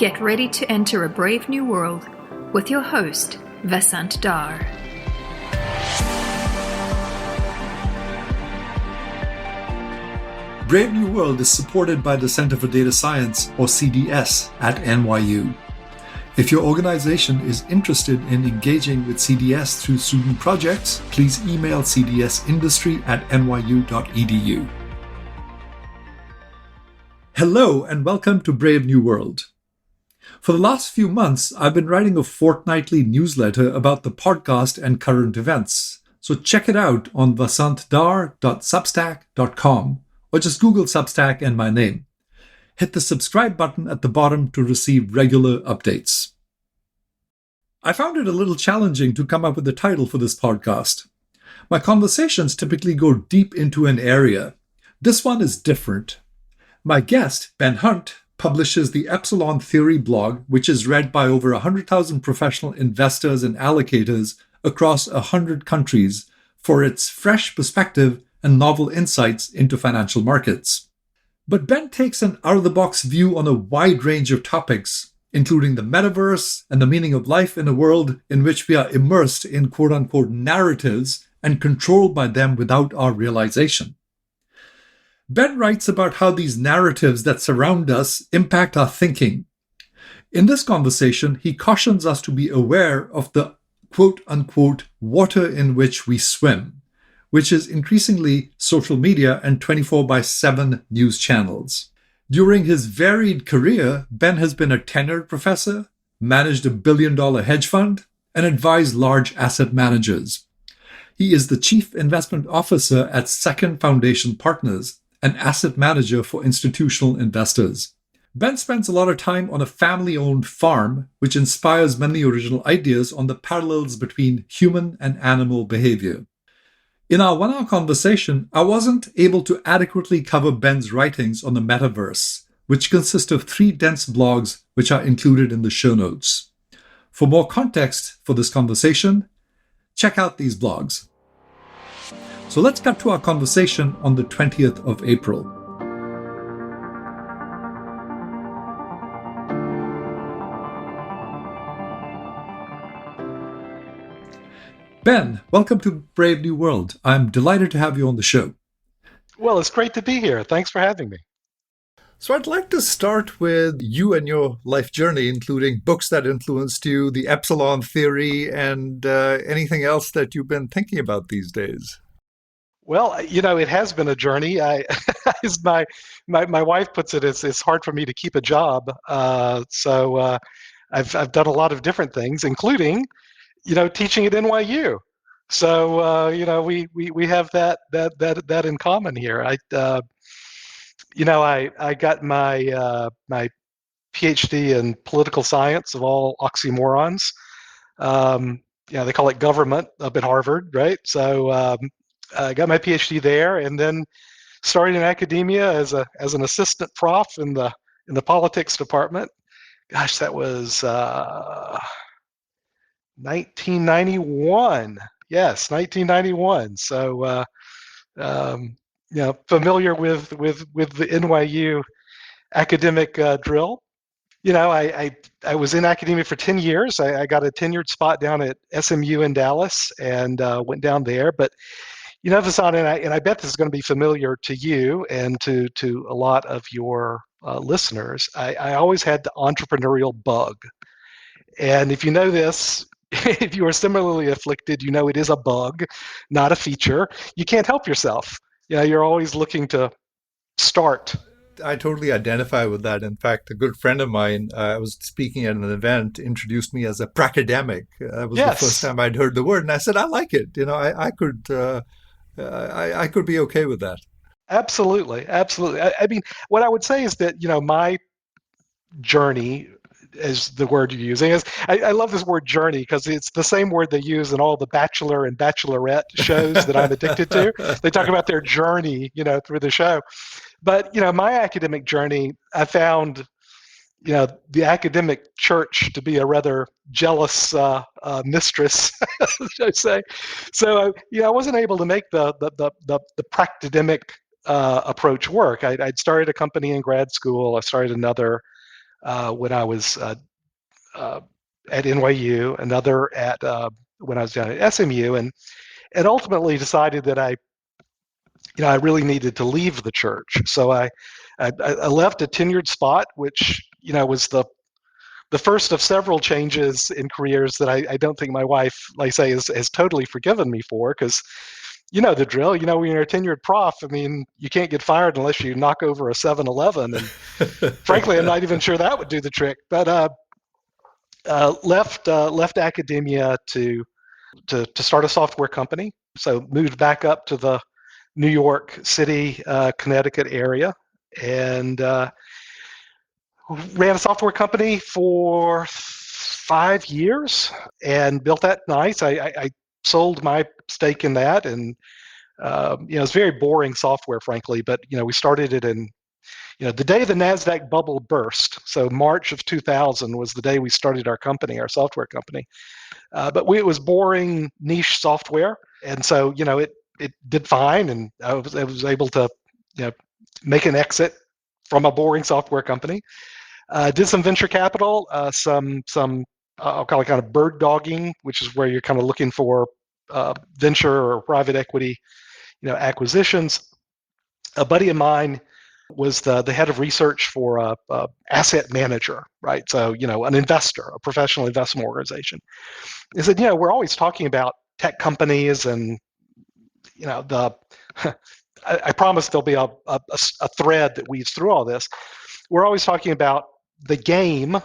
Get ready to enter a brave new world with your host, Vasant Dar. Brave New World is supported by the Center for Data Science, or CDS, at NYU. If your organization is interested in engaging with CDS through student projects, please email cdsindustry@nyu.edu. Hello and welcome to Brave New World. For the last few months, I've been writing a fortnightly newsletter about the podcast and current events. So check it out on vasantdar.substack.com or just Google Substack and my name. Hit the subscribe button at the bottom to receive regular updates. I found it a little challenging to come up with a title for this podcast. My conversations typically go deep into an area. This one is different. My guest, Ben Hunt, publishes the Epsilon Theory blog, which is read by over 100,000 professional investors and allocators across 100 countries for its fresh perspective and novel insights into financial markets. But Ben takes an out-of-the-box view on a wide range of topics, including the metaverse and the meaning of life in a world in which we are immersed in quote-unquote narratives and controlled by them without our realization. Ben writes about how these narratives that surround us impact our thinking. In this conversation, he cautions us to be aware of the quote-unquote water in which we swim, which is increasingly social media and 24/7 news channels. During his varied career, Ben has been a tenured professor, managed a billion-dollar hedge fund, and advised large asset managers. He is the chief investment officer at Second Foundation Partners, an asset manager for institutional investors. Ben spends a lot of time on a family-owned farm, which inspires many original ideas on the parallels between human and animal behavior. In our one-hour conversation, I wasn't able to adequately cover Ben's writings on the metaverse, which consist of 3 dense blogs which are included in the show notes. For more context for this conversation, check out these blogs. So let's cut to our conversation on the 20th of April. Ben, welcome to Brave New World. I'm delighted to have you on the show. Well, it's great to be here. Thanks for having me. So I'd like to start with you and your life journey, including books that influenced you, the Epsilon Theory, and anything else that you've been thinking about these days. Well, it has been a journey. As my wife puts it, it's hard for me to keep a job. So I've done a lot of different things, including, teaching at NYU. So we have that in common here. I got my my PhD in political science, of all oxymorons. They call it government up at Harvard, right? So I got my PhD there, and then started in academia as an assistant prof in the politics department. Gosh, that was 1991. Yes, 1991. So familiar with the NYU academic drill. I was in academia for 10 years. I got a tenured spot down at SMU in Dallas and went down there. But Vasant, and I bet this is going to be familiar to you and to a lot of your listeners. I always had the entrepreneurial bug. And if you know this, if you are similarly afflicted, it is a bug, not a feature. You can't help yourself. You're always looking to start. I totally identify with that. In fact, a good friend of mine, I was speaking at an event, introduced me as a pracademic. That was the first time I'd heard the word, and I said, I like it. I could be okay with that. Absolutely. I mean, what I would say is that, my journey, as the word you're using is, I love this word journey because it's the same word they use in all the Bachelor and Bachelorette shows that I'm addicted to. They talk about their journey, through the show. But, my academic journey, I found, the academic church to be a rather jealous mistress, should I say. So, I wasn't able to make the pracademic approach work. I'd started a company in grad school. I started another when I was uh, at NYU, another at when I was down at SMU, and ultimately decided that I really needed to leave the church. So I left a tenured spot, which was the first of several changes in careers that I don't think my wife, like I say, has totally forgiven me for, because you know the drill. When you're a tenured prof, I mean, you can't get fired unless you knock over a 7-Eleven, and frankly, I'm not even sure that would do the trick. But left academia to start a software company. So moved back up to the New York City, Connecticut area, and ran a software company for 5 years and built that nice. I sold my stake in that, and it's very boring software, frankly. But we started it in the day the Nasdaq bubble burst. So March of 2000 was the day we started our company, our software company. But it was boring niche software, and so it did fine, and I was able to make an exit from a boring software company. Did some venture capital, some I'll call it kind of bird dogging, which is where you're kind of looking for venture or private equity acquisitions. A buddy of mine was the head of research for a asset manager, right? So an investor, a professional investment organization. He said, we're always talking about tech companies, and the I promise there'll be a thread that weaves through all this. We're always talking about the game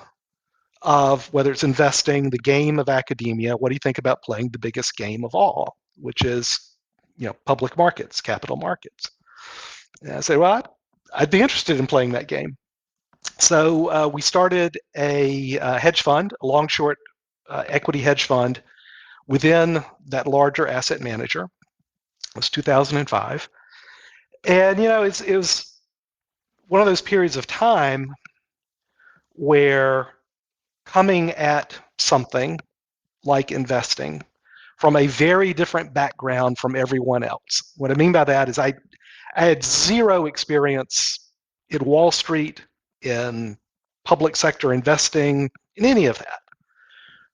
of whether it's investing, the game of academia. What do you think about playing the biggest game of all, which is public markets, capital markets? And I say, well, I'd be interested in playing that game. So we started a hedge fund, a long-short equity hedge fund within that larger asset manager. It was 2005. And, it was one of those periods of time where coming at something like investing from a very different background from everyone else. What I mean by that is I had zero experience in Wall Street, in public sector investing, in any of that.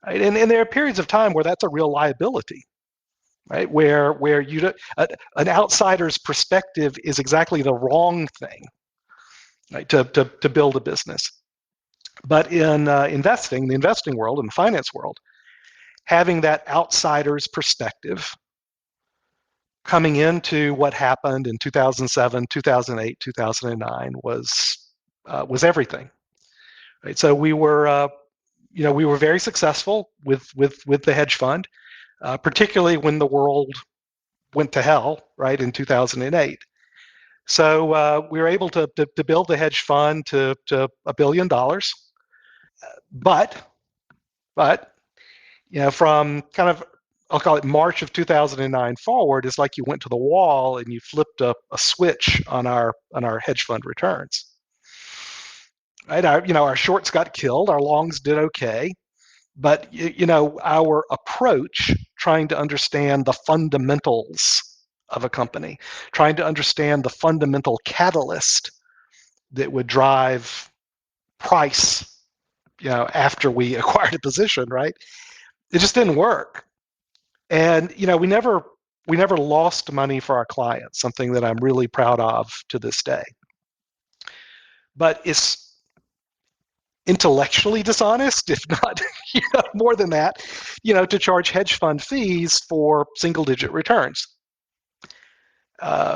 Right? And there are periods of time where that's a real liability, right? Where an outsider's perspective is exactly the wrong thing, right? To build a business. But in investing, the investing world and the finance world, having that outsider's perspective coming into what happened in 2007, 2008, 2009 was everything. Right? So we were very successful with the hedge fund, particularly when the world went to hell, right, in 2008. So we were able to build the hedge fund to $1 billion, but from kind of, I'll call it March of 2009 forward, is like you went to the wall and you flipped a switch on our hedge fund returns. Right, our shorts got killed, our longs did okay, but our approach, trying to understand the fundamentals of a company, trying to understand the fundamental catalyst that would drive price, after we acquired a position, right? It just didn't work. And we never lost money for our clients, something that I'm really proud of to this day. But it's intellectually dishonest, if not more than that, to charge hedge fund fees for single-digit returns,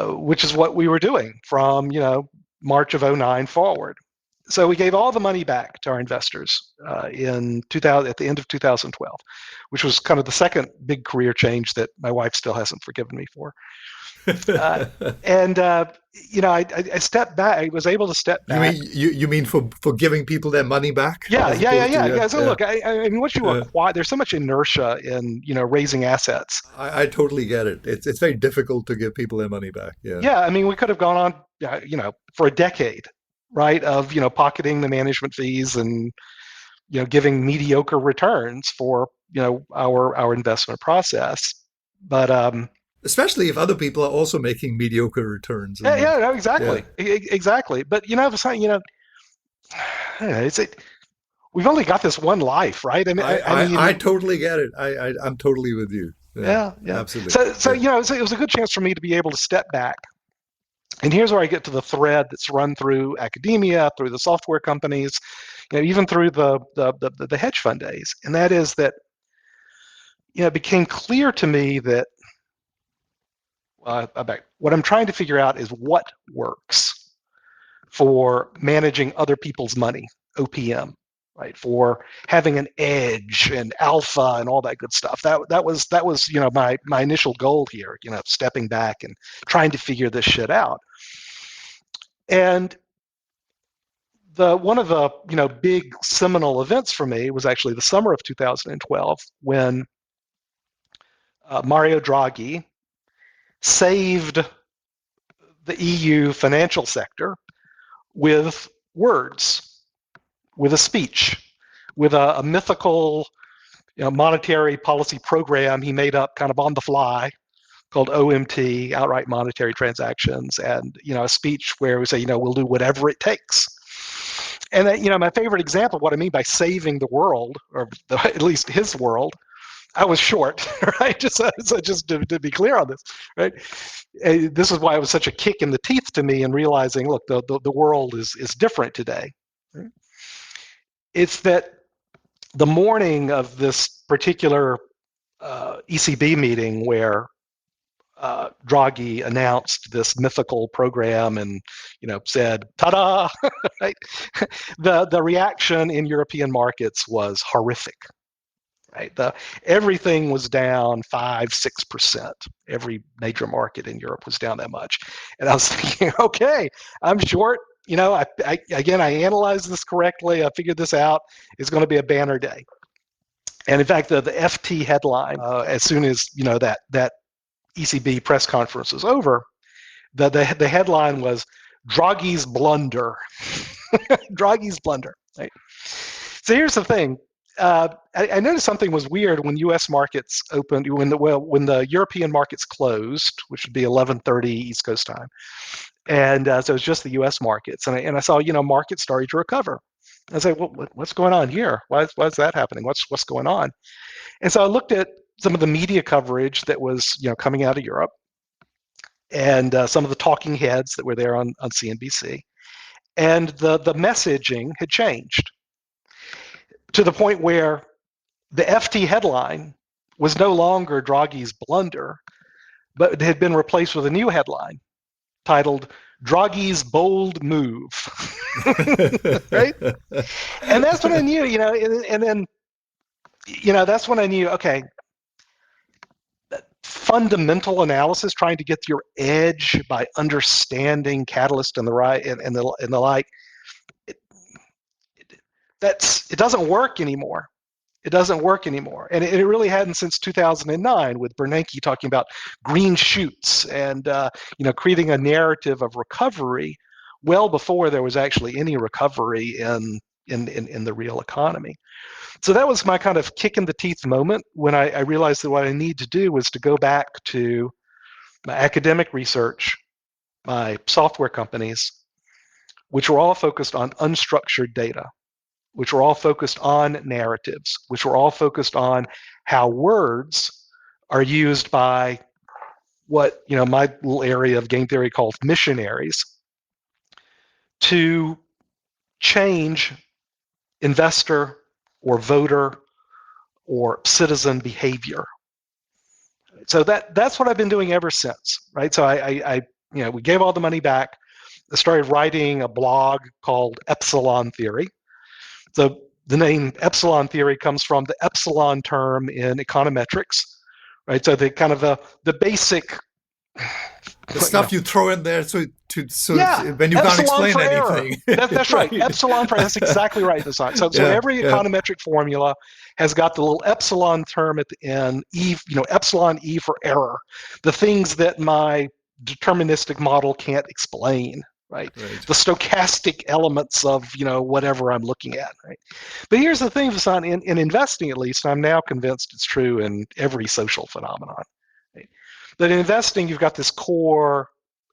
which is what we were doing from March of 2009 forward. So we gave all the money back to our investors in 2000, at the end of 2012, which was kind of the second big career change that my wife still hasn't forgiven me for. And I stepped back. I was able to step back. You mean for giving people their money back? Yeah. So look, I mean, once you acquire, there's so much inertia in raising assets. I totally get it. It's very difficult to give people their money back. Yeah. Yeah, I mean, we could have gone on, for a decade, right, of pocketing the management fees and giving mediocre returns for our investment process, but especially if other people are also making mediocre returns. Yeah, no, exactly, exactly. But we've only got this one life, right? I totally get it. I'm totally with you. Yeah, yeah. Absolutely. So it was a good chance for me to be able to step back. And here's where I get to the thread that's run through academia, through the software companies, even through the hedge fund days. And that is that, it became clear to me that what I'm trying to figure out is what works for managing other people's money, OPM, right? For having an edge and alpha and all that good stuff. That was my initial goal here, stepping back and trying to figure this shit out. And one of the big seminal events for me was actually the summer of 2012 when Mario Draghi saved the EU financial sector with words, with a speech, with a mythical monetary policy program he made up kind of on the fly called OMT, outright monetary transactions, and a speech where we say, we'll do whatever it takes. And my favorite example of what I mean by saving the world, or at least his world, I was short, right? Just to be clear on this, right? This is why it was such a kick in the teeth to me in realizing, look, the world is different today. Right? It's that the morning of this particular ECB meeting where Draghi announced this mythical program and said "ta-da," right? The reaction in European markets was horrific. Right, everything was down 5-6%. Every major market in Europe was down that much, and I was thinking, okay, I'm short. I analyzed this correctly. I figured this out. It's going to be a banner day. And in fact, the FT headline, as soon as that ECB press conference was over, the headline was Draghi's blunder. Draghi's blunder. Right? So here's the thing. I noticed something was weird when U.S. markets opened, when the European markets closed, which would be 11:30 East Coast time, and so it was just the U.S. markets, and I saw markets starting to recover. I was like, well, what's going on here? Why is that happening? What's going on? And so I looked at some of the media coverage that was coming out of Europe, and some of the talking heads that were there on CNBC, and the messaging had changed to the point where the FT headline was no longer Draghi's blunder, but it had been replaced with a new headline titled Draghi's bold move. Right? And that's when I knew, and then, that's when I knew, okay, fundamental analysis, trying to get your edge by understanding catalyst and the right and the like, it doesn't work anymore. It doesn't work anymore. And it really hadn't since 2009 with Bernanke talking about green shoots and creating a narrative of recovery well before there was actually any recovery in the real economy. So that was my kind of kick in the teeth moment when I realized that what I need to do was to go back to my academic research, my software companies, which were all focused on unstructured data, which were all focused on narratives, which were all focused on how words are used by what my little area of game theory calls missionaries to change investor or voter or citizen behavior. So that's what I've been doing ever since, right? So I we gave all the money back. I started writing a blog called Epsilon Theory. So the name epsilon theory comes from the epsilon term in econometrics, right? So the kind of the basic stuff you throw in there so yeah, when you can't explain anything. That's right. Epsilon for that's exactly right. So every econometric formula has got the little epsilon term at the end, E, epsilon E for error, the things that my deterministic model can't explain. Right? The stochastic elements of whatever I'm looking at, right? But here's the thing, Vasant, in investing at least, I'm now convinced it's true in every social phenomenon. Right? That in investing, you've got this core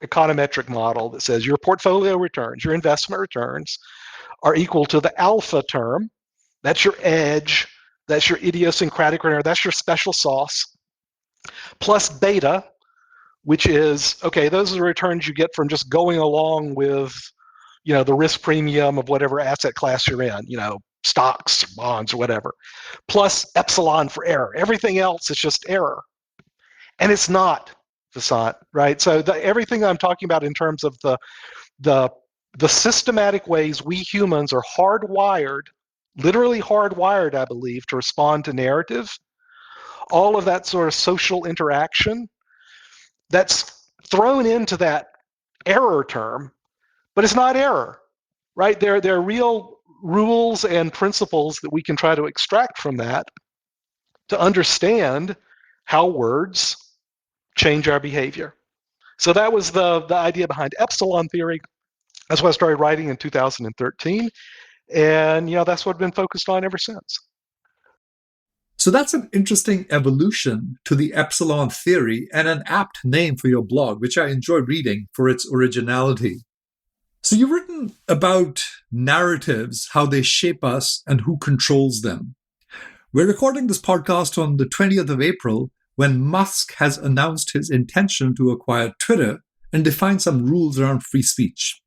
econometric model that says your portfolio returns, your investment returns, are equal to the alpha term. That's your edge. That's your idiosyncratic return. That's your special sauce. Plus beta, which is, okay, those are the returns you get from just going along with, the risk premium of whatever asset class you're in, stocks, bonds, or whatever. Plus epsilon for error. Everything else is just error. And it's not, Vasant, right? So everything I'm talking about in terms of the systematic ways we humans are hardwired, literally hardwired, I believe, to respond to narrative, all of that sort of social interaction, that's thrown into that error term, but it's not error, right? There are real rules and principles that we can try to extract from that to understand how words change our behavior. So that was the idea behind epsilon theory. That's what I started writing in 2013. And, that's what I've been focused on ever since. So that's an interesting evolution to the epsilon theory and an apt name for your blog, which I enjoy reading for its originality. So you've written about narratives, how they shape us and who controls them. We're recording this podcast on the 20th of April, when Musk has announced his intention to acquire Twitter and define some rules around free speech.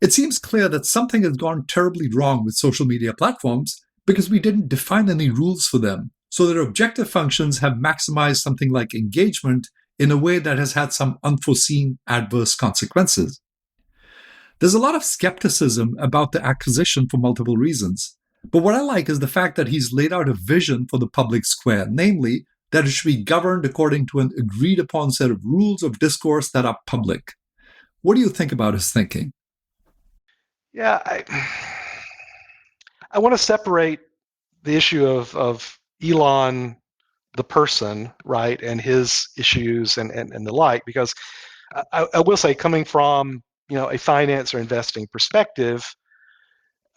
It seems clear that something has gone terribly wrong with social media platforms because we didn't define any rules for them, so their objective functions have maximized something like engagement in a way that has had some unforeseen adverse consequences. There's a lot of skepticism about the acquisition for multiple reasons, but what I like is the fact that he's laid out a vision for the public square, namely that it should be governed according to an agreed-upon set of rules of discourse that are public. What do you think about his thinking? Yeah, I want to separate the issue of Elon, the person, right, and his issues and the like, because I will say, coming from a finance or investing perspective,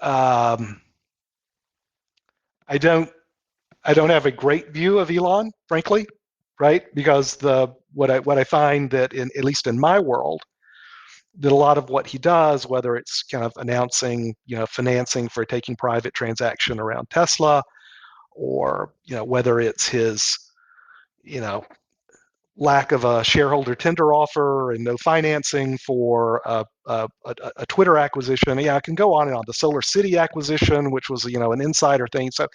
I don't have a great view of Elon, frankly, right? Because what I find that at least in my world, that a lot of what he does, whether it's kind of announcing, financing for a taking private transaction around Tesla, or whether it's his, lack of a shareholder tender offer and no financing for a Twitter acquisition. Yeah, I can go on and on. The Solar City acquisition, which was an insider thing. So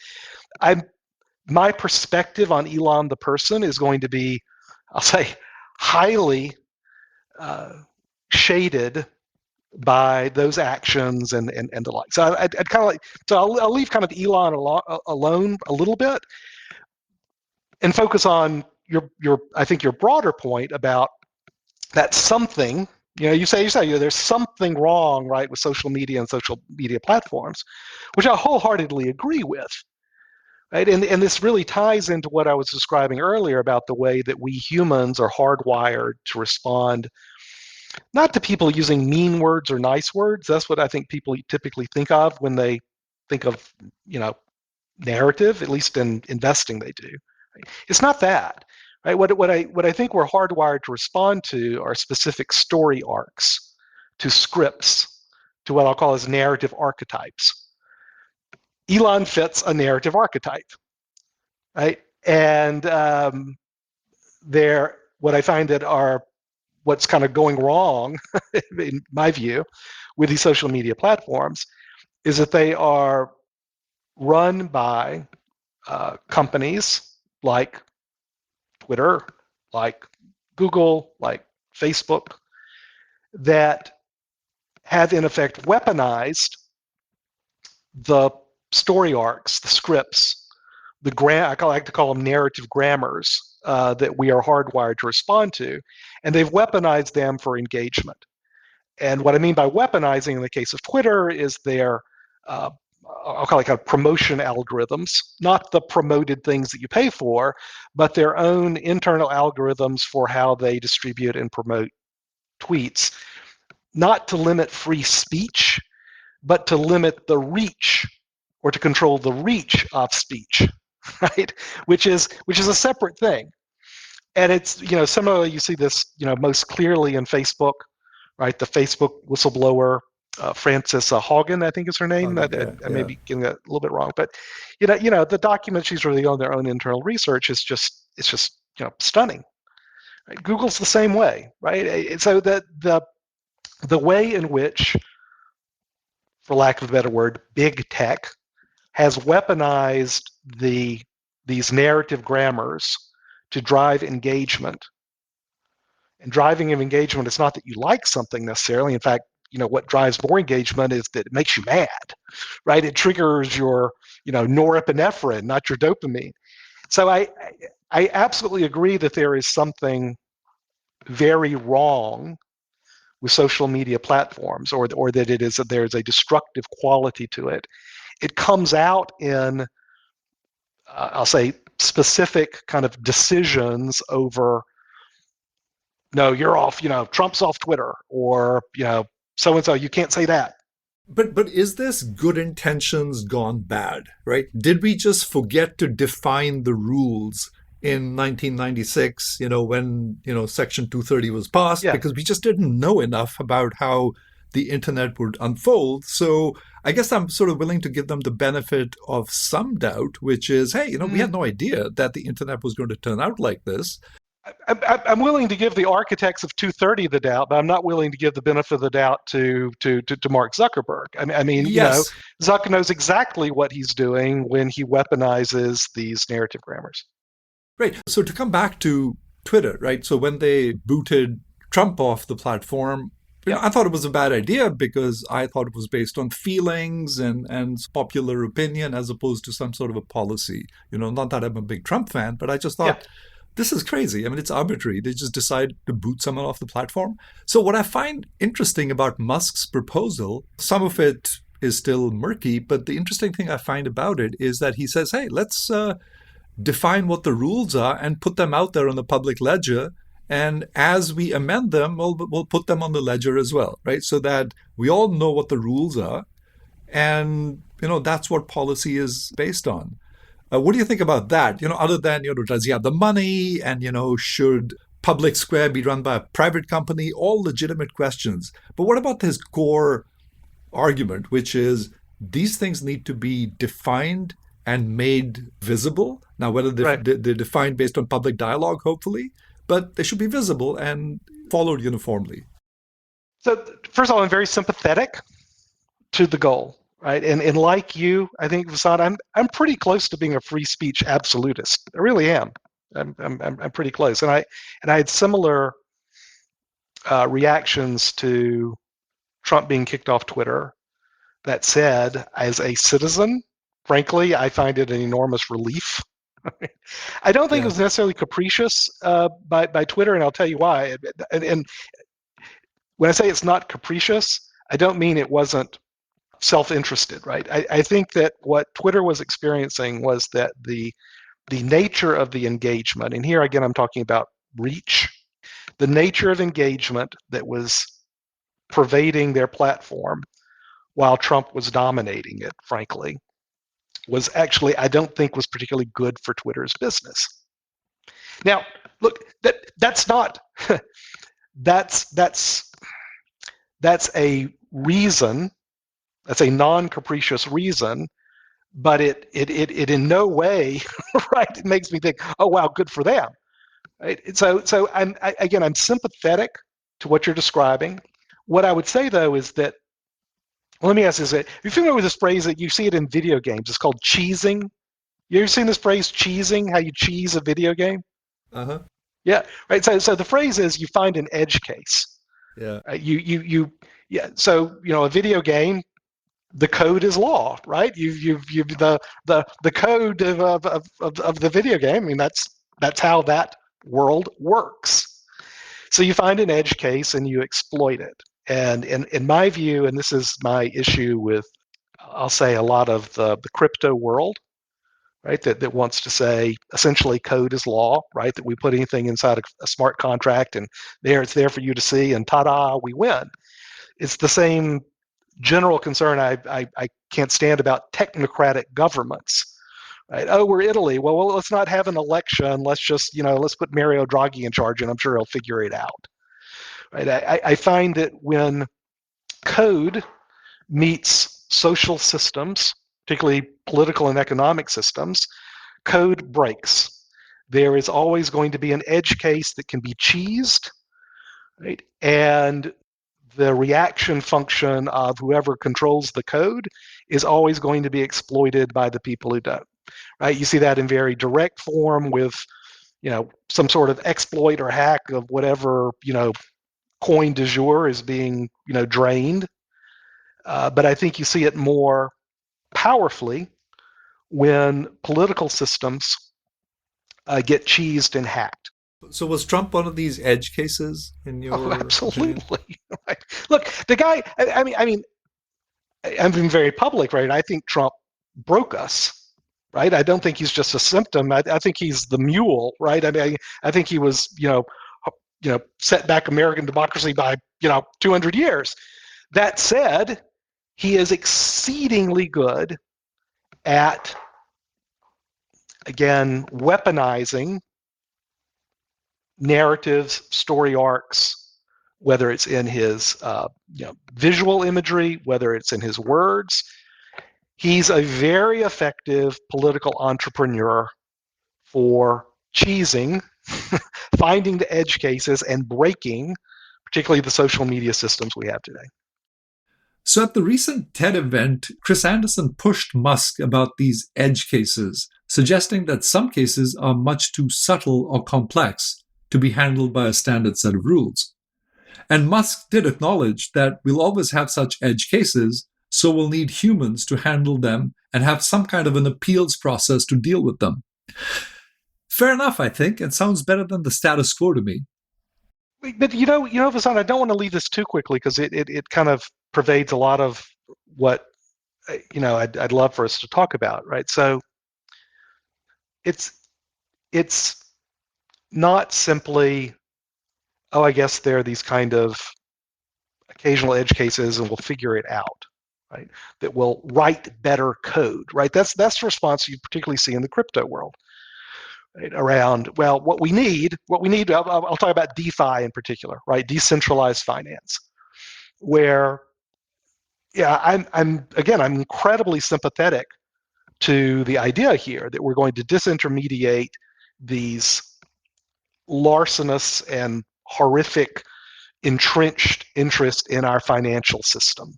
my perspective on Elon the person is going to be, I'll say, highly shaded by those actions and the like. So I'd kind of like, so I'll leave kind of Elon alone a little bit and focus on your I think your broader point about that something, you say there's something wrong, right, with social media and social media platforms, which I wholeheartedly agree with. Right? And this really ties into what I was describing earlier about the way that we humans are hardwired to respond, not to people using mean words or nice words. That's what I think people typically think of when they think of, narrative, at least in investing they do. Right? It's not that. Right? What I think we're hardwired to respond to are specific story arcs, to scripts, to what I'll call as narrative archetypes. Elon fits a narrative archetype, right? And what I find that are what's kind of going wrong, in my view, with these social media platforms is that they are run by companies like Twitter, like Google, like Facebook, that have in effect weaponized the story arcs, the scripts, I like to call them narrative grammars that we are hardwired to respond to, and they've weaponized them for engagement. And what I mean by weaponizing in the case of Twitter is their, I'll call it kind of promotion algorithms, not the promoted things that you pay for, but their own internal algorithms for how they distribute and promote tweets, not to limit free speech, but to limit the reach or to control the reach of speech, right? Which is a separate thing. And it's, similarly, you see this, most clearly in Facebook, right? The Facebook whistleblower, Frances Haugen, I think is her name. I may be getting that a little bit wrong, but the documents she's revealed on their own internal research is just stunning. Right? Google's the same way, right? So the way in which, for lack of a better word, big tech has weaponized these narrative grammars to drive engagement. And driving of engagement is not that you like something necessarily. In fact, what drives more engagement is that it makes you mad, right? It triggers your, norepinephrine, not your dopamine. So I absolutely agree that there is something very wrong with social media platforms, or that there's a destructive quality to it. It comes out in, I'll say, specific kind of decisions over, no, you're off, Trump's off Twitter, or, so-and-so, you can't say that. But is this good intentions gone bad, right? Did we just forget to define the rules in 1996, when, Section 230 was passed, because we just didn't know enough about how the internet would unfold? So I guess I'm sort of willing to give them the benefit of some doubt, which is, hey, we had no idea that the internet was going to turn out like this. I'm willing to give the architects of 230 the doubt, but I'm not willing to give the benefit of the doubt to Mark Zuckerberg. I mean, yes. Zuck knows exactly what he's doing when he weaponizes these narrative grammars. Right. So to come back to Twitter, right? So when they booted Trump off the platform, I thought it was a bad idea because I thought it was based on feelings and popular opinion as opposed to some sort of a policy. Not that I'm a big Trump fan, but I just thought, this is crazy. I mean, it's arbitrary. They just decide to boot someone off the platform. So what I find interesting about Musk's proposal, some of it is still murky, but the interesting thing I find about it is that he says, hey, let's define what the rules are and put them out there on the public ledger. And as we amend them, we'll put them on the ledger as well, right? So that we all know what the rules are. And, that's what policy is based on. What do you think about that? Other than, does he have the money? And, should Public Square be run by a private company? All legitimate questions. But what about his core argument, which is these things need to be defined and made visible? Now, whether they're defined based on public dialogue, hopefully, but they should be visible and followed uniformly. So, first of all, I'm very sympathetic to the goal. Right, and like you, I think, Vasant, I'm pretty close to being a free speech absolutist. I really am. I'm pretty close, and I had similar reactions to Trump being kicked off Twitter. That said, as a citizen, frankly, I find it an enormous relief. I don't think it was necessarily capricious by Twitter, and I'll tell you why. And when I say it's not capricious, I don't mean it wasn't self-interested, right? I think that what Twitter was experiencing was that the nature of the engagement, and here again I'm talking about reach, the nature of engagement that was pervading their platform while Trump was dominating it, frankly, was actually, I don't think, was particularly good for Twitter's business. Now, look, that's not that's a reason. That's a non-capricious reason, but it in no way, right? It makes me think, oh wow, good for them. Right? So I'm sympathetic to what you're describing. What I would say though is that, let me ask you this: are you familiar with this phrase that you see it in video games? It's called cheesing. You ever seen this phrase, cheesing? How you cheese a video game? Yeah. Right. So the phrase is you find an edge case. Yeah. Yeah. So a video game. The code is law, right? You've the code of the video game. I mean, that's how that world works. So you find an edge case and you exploit it. And in my view, and this is my issue with, I'll say, a lot of the crypto world, right? That wants to say essentially code is law, right? That we put anything inside a smart contract and it's there for you to see, and ta-da, we win. It's the same general concern I can't stand about technocratic governments, right? Oh, we're Italy. Well, let's not have an election. Let's just, let's put Mario Draghi in charge, and I'm sure he'll figure it out. Right? I find that when code meets social systems, particularly political and economic systems, code breaks. There is always going to be an edge case that can be cheesed, right? And the reaction function of whoever controls the code is always going to be exploited by the people who don't. Right? You see that in very direct form with, some sort of exploit or hack of whatever, coin du jour is being, drained. But I think you see it more powerfully when political systems get cheesed and hacked. So was Trump one of these edge cases in Oh, your opinion? absolutely. Right. Look, the guy. I mean, I'm being very public, right? I think Trump broke us, right? I don't think he's just a symptom. I think he's the mule, right? I think he was, set back American democracy by, 200 years. That said, he is exceedingly good at, again, weaponizing narratives, story arcs, whether it's in his visual imagery, whether it's in his words. He's a very effective political entrepreneur for cheesing, finding the edge cases, and breaking, particularly the social media systems we have today. So at the recent TED event, Chris Anderson pushed Musk about these edge cases, suggesting that some cases are much too subtle or complex to be handled by a standard set of rules. And Musk did acknowledge that we'll always have such edge cases, so we'll need humans to handle them and have some kind of an appeals process to deal with them. Fair enough, I think. It sounds better than the status quo to me. But Vasan, I don't want to leave this too quickly because it kind of pervades a lot of what I'd love for us to talk about, right? So it's not simply, oh, I guess there are these kind of occasional edge cases and we'll figure it out, right? That will write better code, right? That's the response you particularly see in the crypto world. Right, around, well, what we need, I'll talk about DeFi in particular, right? Decentralized finance, where, yeah, I'm incredibly sympathetic to the idea here that we're going to disintermediate these larcenous and horrific entrenched interest in our financial system,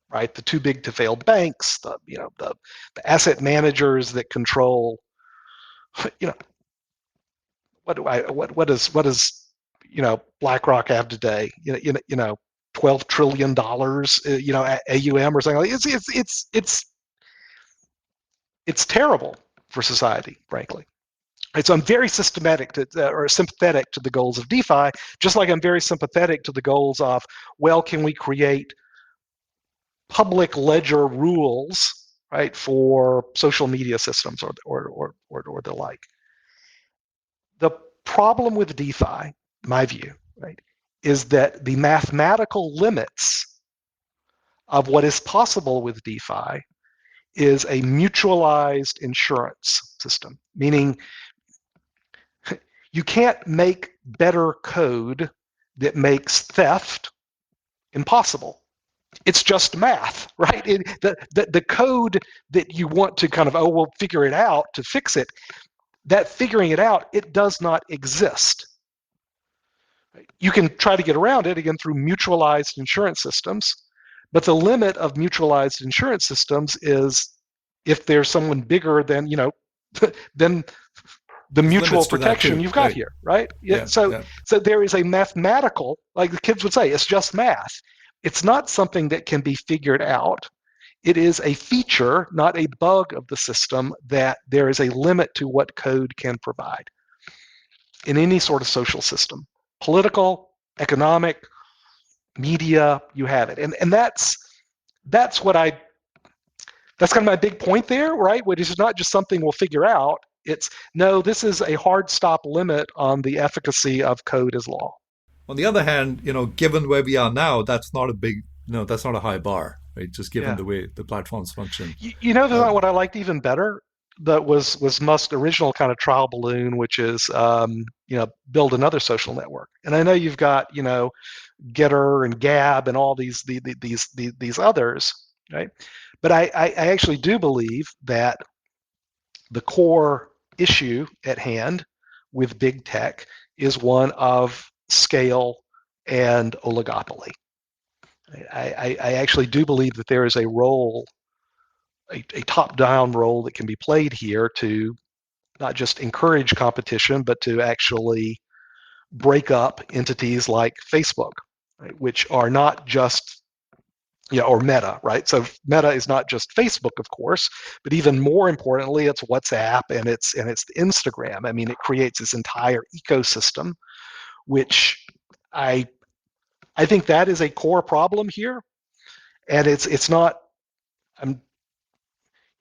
right? The too big to fail banks, the asset managers that control, what does BlackRock have today? $12 trillion, AUM or something like that. It's terrible for society, frankly. And so I'm very sympathetic to the goals of DeFi, just like I'm very sympathetic to the goals of, well, can we create public ledger rules, right, for social media systems or the like. The problem with DeFi, my view, right, is that the mathematical limits of what is possible with DeFi is a mutualized insurance system, meaning you can't make better code that makes theft impossible. It's just math, right? The code that you want to kind of, we'll figure it out to fix it, that figuring it out, it does not exist. You can try to get around it, again, through mutualized insurance systems, but the limit of mutualized insurance systems is if there's someone bigger than, than the mutual protection you've got here, right? Yeah. So there is a mathematical, like the kids would say, it's just math. It's not something that can be figured out. It is a feature, not a bug of the system, that there is a limit to what code can provide in any sort of social system. Political, economic, media, you have it. And that's kind of my big point there, right? Which is not just something we'll figure out. It's, no, this is a hard stop limit on the efficacy of code as law. On the other hand, given where we are now, that's not a high bar, right? Just given the way the platforms function. What I liked even better that was Musk's original kind of trial balloon, which is build another social network. And I know you've got Getter and Gab and all these others, right? But I actually do believe that the core issue at hand with big tech is one of scale and oligopoly. I actually do believe that there is a role, a top-down role that can be played here to not just encourage competition, but to actually break up entities like Facebook, right, which are not just or Meta, right? So Meta is not just Facebook, of course, but even more importantly, it's WhatsApp and it's Instagram. I mean, it creates this entire ecosystem, which I think that is a core problem here, and it's not. I'm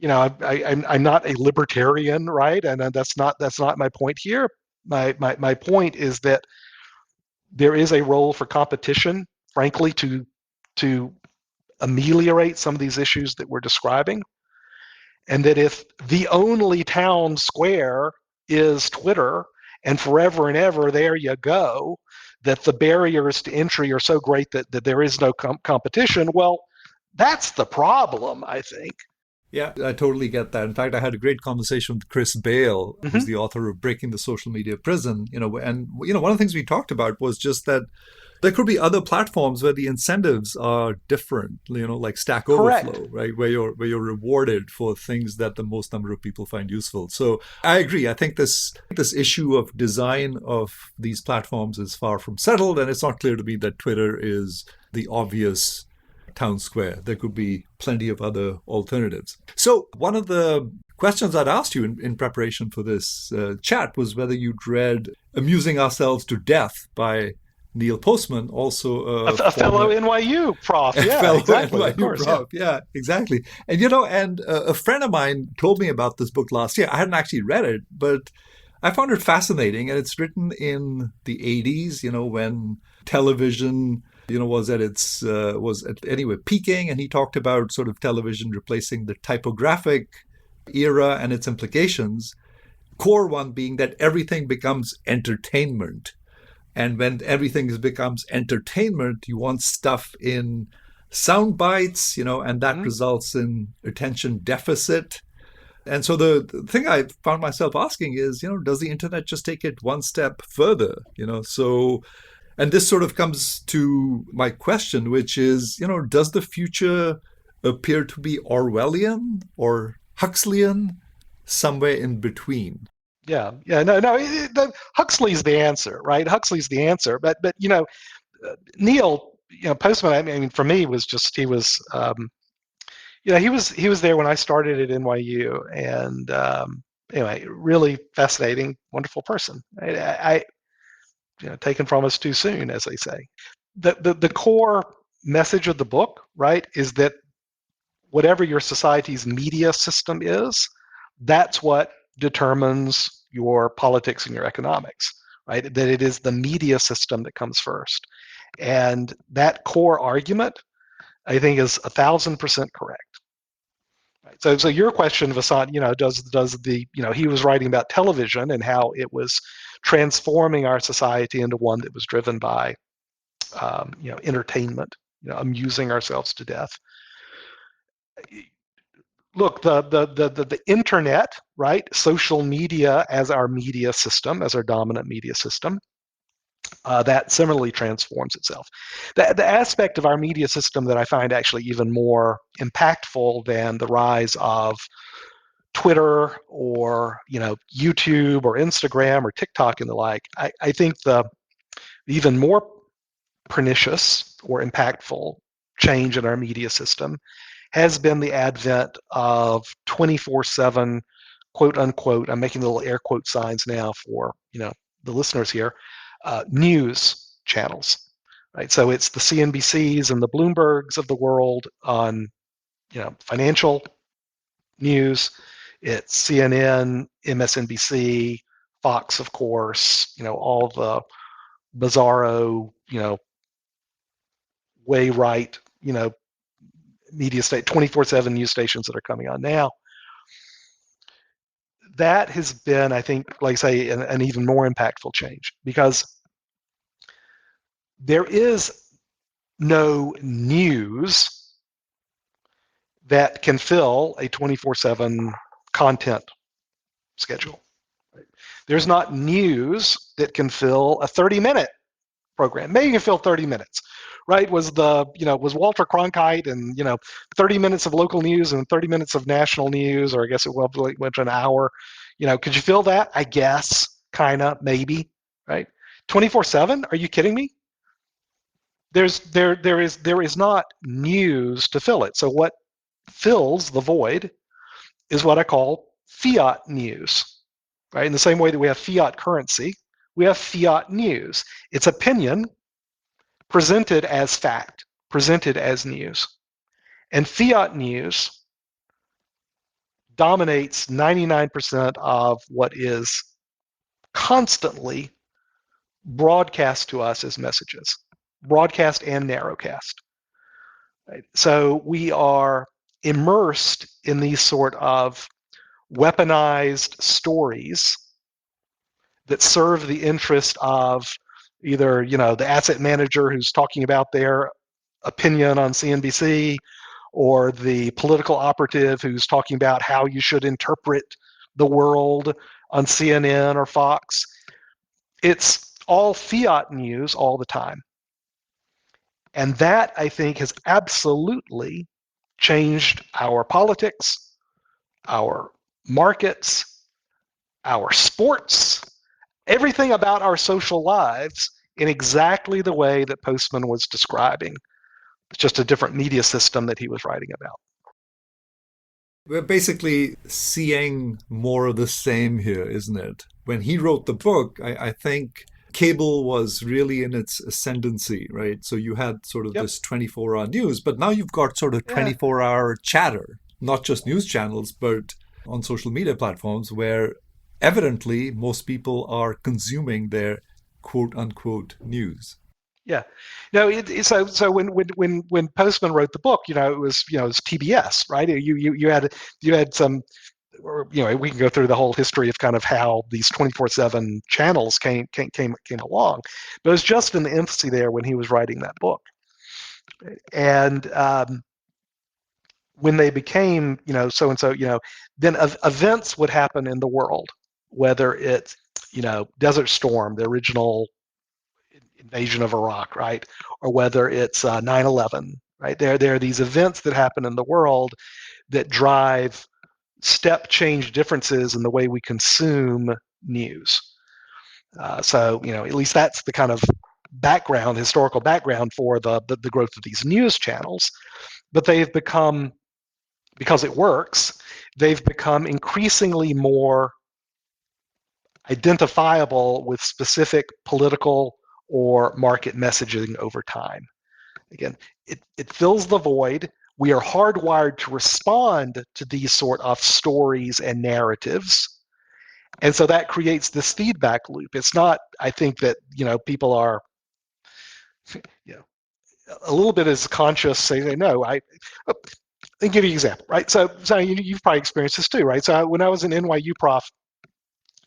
not a libertarian, right? And that's not my point here. My point is that there is a role for competition, frankly, to ameliorate some of these issues that we're describing. And that if the only town square is Twitter, and forever and ever there you go, that the barriers to entry are so great that there is no competition, well, that's the problem, I think. Yeah, I totally get that. In fact, I had a great conversation with Chris Bale, who's the author of Breaking the Social Media Prison. And one of the things we talked about was just that there could be other platforms where the incentives are different, like Stack Correct. Overflow, right? Where you're rewarded for things that the most number of people find useful. So I agree. I think this issue of design of these platforms is far from settled, and it's not clear to me that Twitter is the obvious town square. There could be plenty of other alternatives. So one of the questions I'd asked you in preparation for this chat was whether you'd read Amusing Ourselves to Death by Neil Postman, also a fellow NYU prof. Yeah, fellow exactly. NYU of course, prof. Yeah, exactly. And a friend of mine told me about this book last year. I hadn't actually read it, but I found it fascinating. And it's written in the 80s, when television was peaking, and he talked about sort of television replacing the typographic era and its implications. Core one being that everything becomes entertainment. And when everything becomes entertainment, you want stuff in sound bites, and that results in attention deficit. And so the thing I found myself asking is, does the internet just take it one step further? And this sort of comes to my question, which is, does the future appear to be Orwellian or Huxleyan, somewhere in between? No. Huxley's the answer, right? Huxley's the answer. But Neil, Postman. I mean, for me, was just he was he was there when I started at NYU, and anyway, really fascinating, wonderful person. I taken from us too soon, as they say. The core message of the book, right, is that whatever your society's media system is, that's what determines your politics and your economics, right? That it is the media system that comes first. And that core argument, I think, is 1,000% correct. Right? So your question, Vasant, does the, he was writing about television and how it was transforming our society into one that was driven by, entertainment, amusing ourselves to death. Look, the internet, right? Social media as our media system, as our dominant media system, that similarly transforms itself. The aspect of our media system that I find actually even more impactful than the rise of Twitter or YouTube or Instagram or TikTok and the like, I think the even more pernicious or impactful change in our media system has been the advent of 24/7, quote unquote, I'm making little air quote signs now for the listeners here, news channels. Right, so it's the CNBCs and the Bloombergs of the world on financial news. It's CNN, MSNBC, Fox, of course. All the bizarro, way right, media state 24/7 news stations that are coming on now. that has been, I think, like I say, an even more impactful change, because there is no news that can fill a 24/7 content schedule. Right? There's not news that can fill a 30-minute program. Maybe you can fill 30 minutes, right? Was Walter Cronkite and 30 minutes of local news and 30 minutes of national news, or I guess it went to an hour. Could you fill that? I guess, kind of, maybe, right? 24/7? Are you kidding me? There is not news to fill it. So what fills the void is what I call fiat news, right? In the same way that we have fiat currency, we have fiat news. It's opinion presented as fact, presented as news. And fiat news dominates 99% of what is constantly broadcast to us as messages, broadcast and narrowcast. Right? So we are immersed in these sort of weaponized stories that serve the interest of either the asset manager who's talking about their opinion on CNBC, or the political operative who's talking about how you should interpret the world on CNN or Fox. It's all fiat news all the time. And that, I think, has absolutely changed our politics, our markets, our sports, everything about our social lives in exactly the way that Postman was describing. It's just a different media system that he was writing about. We're basically seeing more of the same here, isn't it? When he wrote the book, I think cable was really in its ascendancy, right? So you had sort of this 24-hour news, but now you've got sort of 24-hour chatter, not just news channels, but on social media platforms where evidently most people are consuming their quote unquote news. Yeah, no. So when Postman wrote the book, it was TBS, right? You had some, or we can go through the whole history of kind of how these 24/7 channels came along, but it was just in the infancy there when he was writing that book, and when they became so and so, then events would happen in the world, whether it's Desert Storm, the original invasion of Iraq, right? Or whether it's 9/11, right? There are these events that happen in the world that drive step change differences in the way we consume news. So at least that's the kind of historical background for the growth of these news channels. But they've become, because it works, they've become increasingly more identifiable with specific political or market messaging over time. Again, it fills the void. We are hardwired to respond to these sort of stories and narratives. And so that creates this feedback loop. It's not, I think, that people are a little bit as conscious, say, no, I'll give you an example, right? So you've probably experienced this too, right? So when I was an NYU prof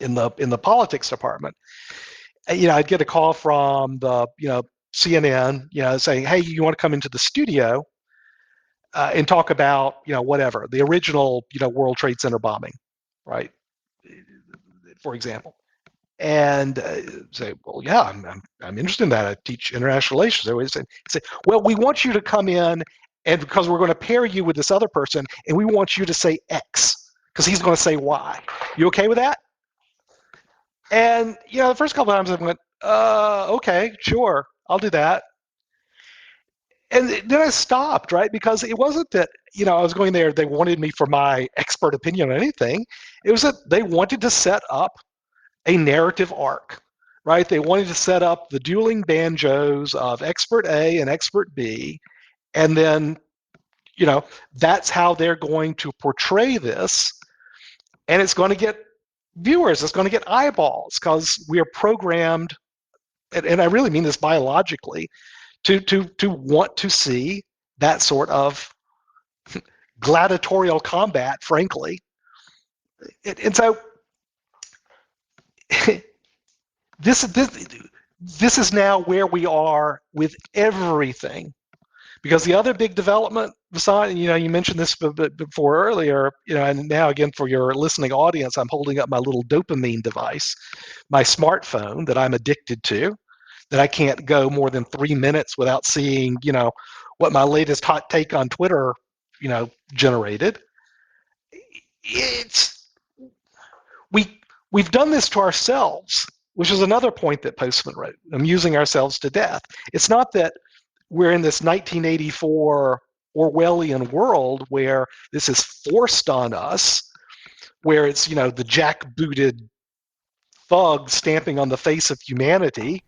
in the politics department, I'd get a call from the CNN, saying, hey, you want to come into the studio and talk about whatever, the original World Trade Center bombing, right? For example. And say, well, yeah, I'm interested in that. I teach international relations. They always say, well, we want you to come in, and because we're going to pair you with this other person, and we want you to say X because he's going to say Y. You okay with that? And the first couple of times I went, okay, sure, I'll do that. And then I stopped, right? Because it wasn't that I was going there, they wanted me for my expert opinion on anything. It was that they wanted to set up a narrative arc, right? They wanted to set up the dueling banjos of expert A and expert B, and then that's how they're going to portray this, and it's going to get viewers, it's going to get eyeballs, because we are programmed, and I really mean this biologically, to want to see that sort of gladiatorial combat, frankly. And so this is now where we are with everything. Because the other big development, Vasant, you mentioned this before earlier, and now again for your listening audience, I'm holding up my little dopamine device, my smartphone that I'm addicted to, that I can't go more than 3 minutes without seeing, what my latest hot take on Twitter, generated. We've done this to ourselves, which is another point that Postman wrote, amusing ourselves to death. It's not that we're in this 1984 Orwellian world where this is forced on us, where it's, the jackbooted thug stamping on the face of humanity,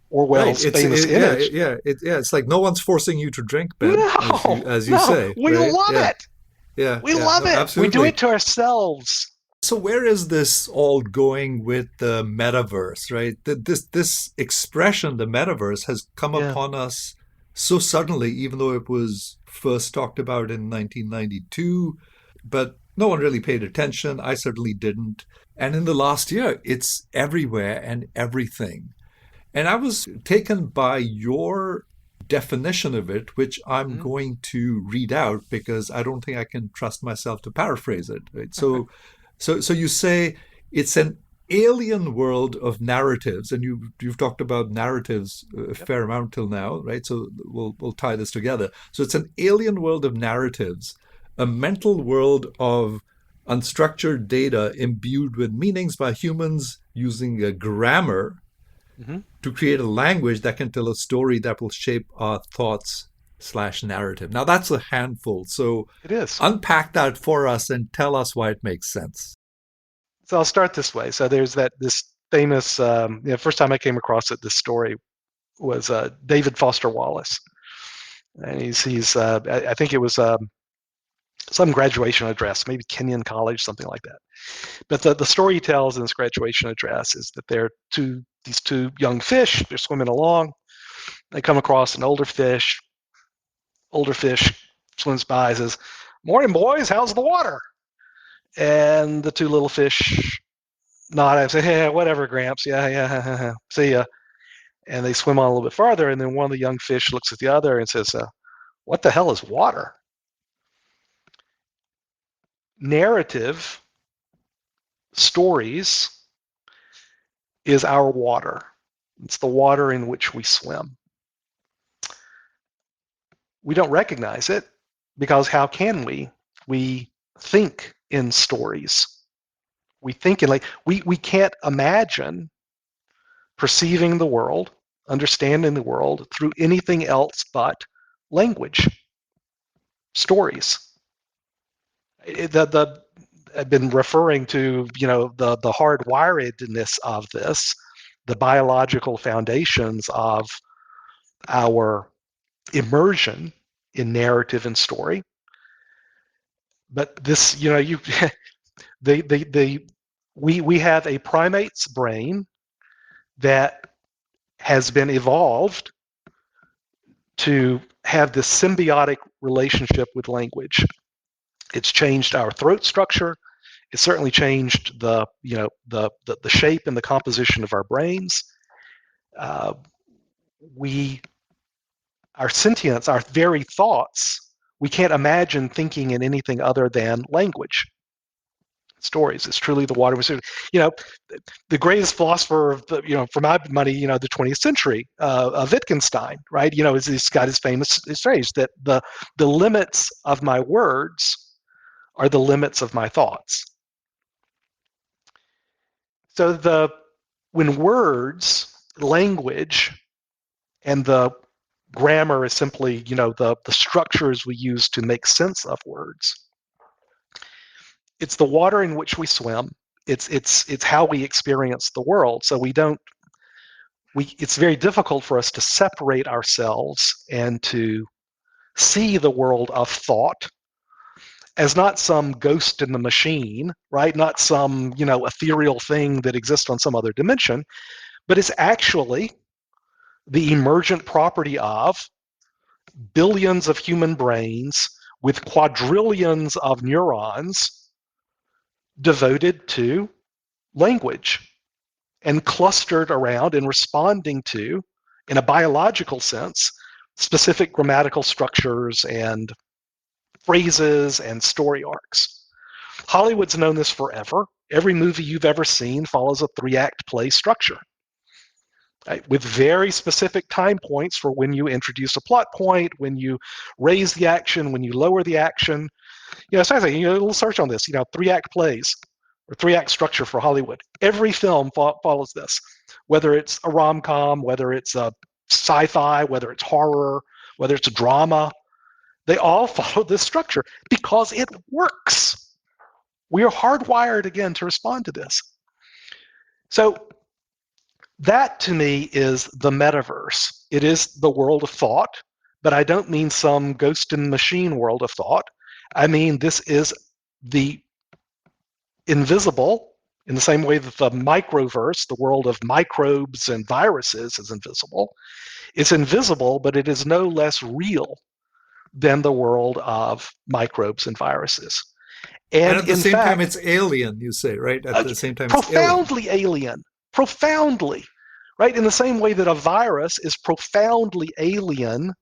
Orwell's Right. famous image. It's like no one's forcing you to drink, Ben, No, as you no, say. we Right? love it. We love No, it. We do absolutely. it to ourselves. So where is this all going with the metaverse, right? This expression, the metaverse, has come Yeah. upon us so suddenly, even though it was first talked about in 1992, but no one really paid attention. I certainly didn't. And in the last year, it's everywhere and everything. And I was taken by your definition of it, which I'm Mhm. going to read out because I don't think I can trust myself to paraphrase it. Right? So you say it's an alien world of narratives, and you've talked about narratives a fair amount till now, right? So we'll tie this together. So it's an alien world of narratives, a mental world of unstructured data imbued with meanings by humans using a grammar Mhm. to create a language that can tell a story that will shape our thoughts slash narrative. Now that's a handful. So It is. unpack that for us and tell us why it makes sense. So I'll start this way. So there's this famous, first time I came across it, this story was David Foster Wallace. And I think it was some graduation address, maybe Kenyon College, something like that. But the story he tells in this graduation address is that these two young fish, they're swimming along. They come across an older fish. Older fish swims by, says, "Morning, boys, how's the water?" And the two little fish nod and say, "Hey, whatever, Gramps. Yeah, see ya." And they swim on a little bit farther, and then one of the young fish looks at the other and says, "What the hell is water?" Narrative stories is our water. It's the water in which we swim. We don't recognize it because how can we? We think in stories. We think in we can't imagine perceiving the world, understanding the world through anything else but language, stories. I've been referring to the hardwiredness of this, the biological foundations of our immersion in narrative and story. But this, we have a primate's brain that has been evolved to have this symbiotic relationship with language. It's changed our throat structure. It's certainly changed the shape and the composition of our brains. Uh, our sentience, our very thoughts, we can't imagine thinking in anything other than language. Stories. It's truly the water. The greatest philosopher of for my money, the 20th century, Wittgenstein, right? He's got his famous phrase that the limits of my words are the limits of my thoughts. So when words, language, and the grammar is simply, the structures we use to make sense of words. It's the water in which we swim. It's how we experience the world. So it's very difficult for us to separate ourselves and to see the world of thought as not some ghost in the machine, right? Not some, ethereal thing that exists on some other dimension, but it's actually the emergent property of billions of human brains with quadrillions of neurons devoted to language. and clustered around and responding to, in a biological sense, specific grammatical structures and phrases and story arcs. Hollywood's known this forever. Every movie you've ever seen follows a 3-act play structure, right, with very specific time points for when you introduce a plot point, when you raise the action, when you lower the action. So I say, a little search on this, 3-act plays or 3-act structure for Hollywood. Every film follows this, whether it's a rom-com, whether it's a sci-fi, whether it's horror, whether it's a drama. They all follow this structure because it works. We are hardwired, again, to respond to this. So that, to me, is the metaverse. It is the world of thought, but I don't mean some ghost and machine world of thought. I mean, this is the invisible, in the same way that the microverse, the world of microbes and viruses, is invisible. It's invisible, but it is no less real than the world of microbes and viruses. And at the same time, it's alien, you say, right? At the same time, it's profoundly alien. Profoundly, right? In the same way that a virus is profoundly alien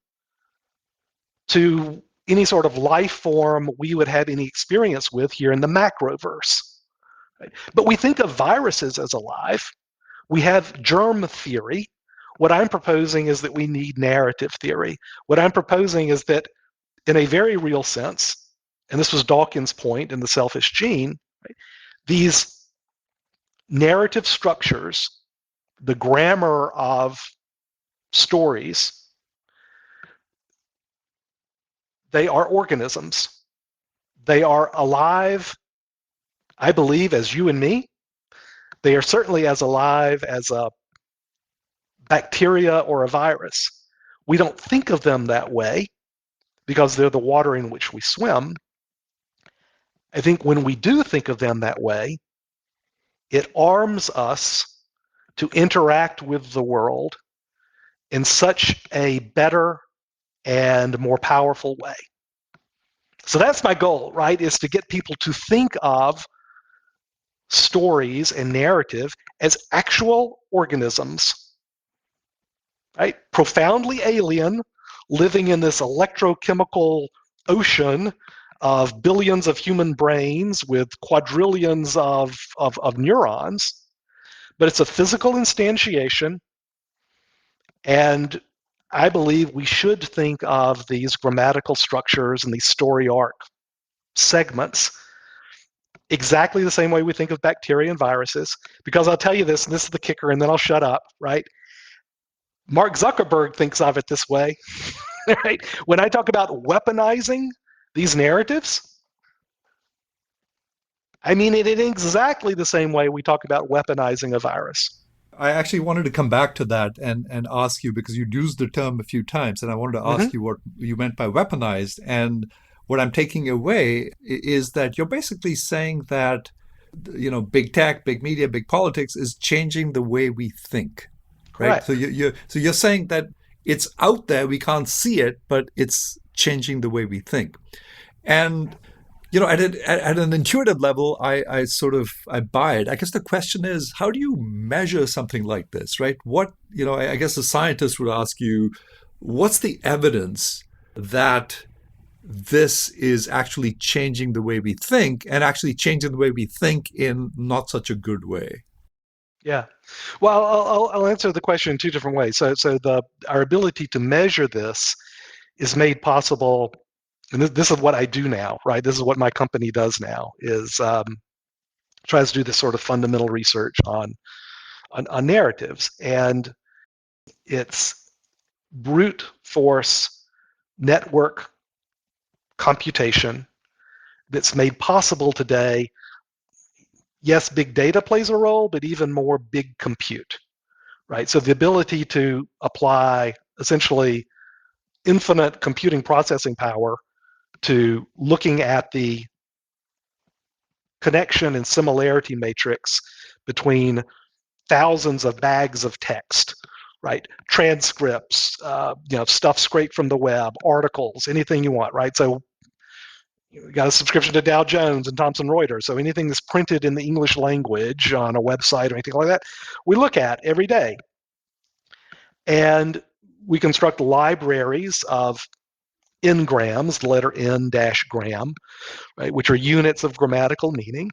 to any sort of life form we would have any experience with here in the macroverse. Right? But we think of viruses as alive. We have germ theory. What I'm proposing is that we need narrative theory. What I'm proposing is that, in a very real sense, and this was Dawkins' point in The Selfish Gene, right, these narrative structures, the grammar of stories, they are organisms. They are alive, I believe, as you and me. They are certainly as alive as a bacteria or a virus. We don't think of them that way because they're the water in which we swim. I think when we do think of them that way, it arms us to interact with the world in such a better and more powerful way. So that's my goal, right, is to get people to think of stories and narrative as actual organisms, right, profoundly alien, living in this electrochemical ocean of billions of human brains with quadrillions of neurons. But it's a physical instantiation, and I believe we should think of these grammatical structures and these story arc segments exactly the same way we think of bacteria and viruses. Because I'll tell you this, and this is the kicker, and then I'll shut up, right? Mark Zuckerberg thinks of it this way, right? When I talk about weaponizing these narratives, I mean it in exactly the same way we talk about weaponizing a virus. I actually wanted to come back to that and ask you, because you'd used the term a few times, and I wanted to ask you what you meant by weaponized. And what I'm taking away is that you're basically saying that, big tech, big media, big politics is changing the way we think, right? Correct. So you're saying that it's out there, we can't see it, but it's changing the way we think. And at an intuitive level, I buy it. I guess the question is, how do you measure something like this, right? I guess a scientist would ask you, what's the evidence that this is actually changing the way we think, and actually changing the way we think in not such a good way? Yeah. Well, I'll answer the question in two different ways. So our ability to measure this is made possible, and this is what I do now, right? This is what my company does now, is tries to do this sort of fundamental research on narratives. And it's brute force network computation that's made possible today. Yes, big data plays a role, but even more big compute, right? So the ability to apply essentially infinite computing processing power to looking at the connection and similarity matrix between thousands of bags of text, right? Transcripts, stuff scraped from the web, articles, anything you want, right? So We got a subscription to Dow Jones and Thomson Reuters. So anything that's printed in the English language on a website or anything like that, we look at every day. And we construct libraries of n-grams, the letter n dash gram, right, which are units of grammatical meaning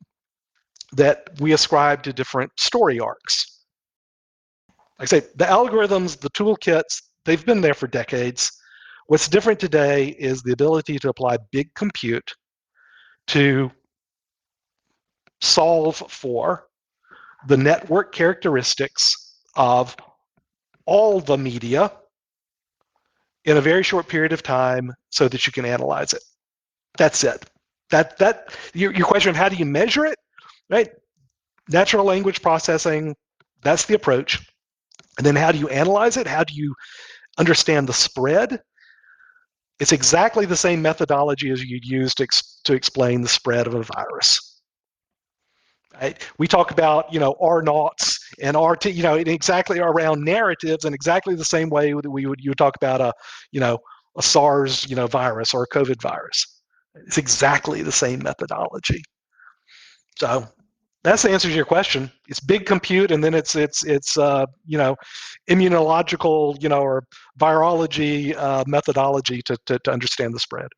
that we ascribe to different story arcs. Like I say, the algorithms, the toolkits, they've been there for decades. What's different today is the ability to apply big compute to solve for the network characteristics of all the media in a very short period of time so that you can analyze it. That's it. Your question, how do you measure it? Right? Natural language processing, that's the approach. And then how do you analyze it? How do you understand the spread? It's exactly the same methodology as you'd use to explain the spread of a virus. Right? We talk about, R naughts and RT, exactly around narratives in exactly the same way that you would talk about a SARS, virus or a COVID virus. It's exactly the same methodology. So that's the answer to your question. It's big compute, and then it's immunological, or virology methodology to understand the spread.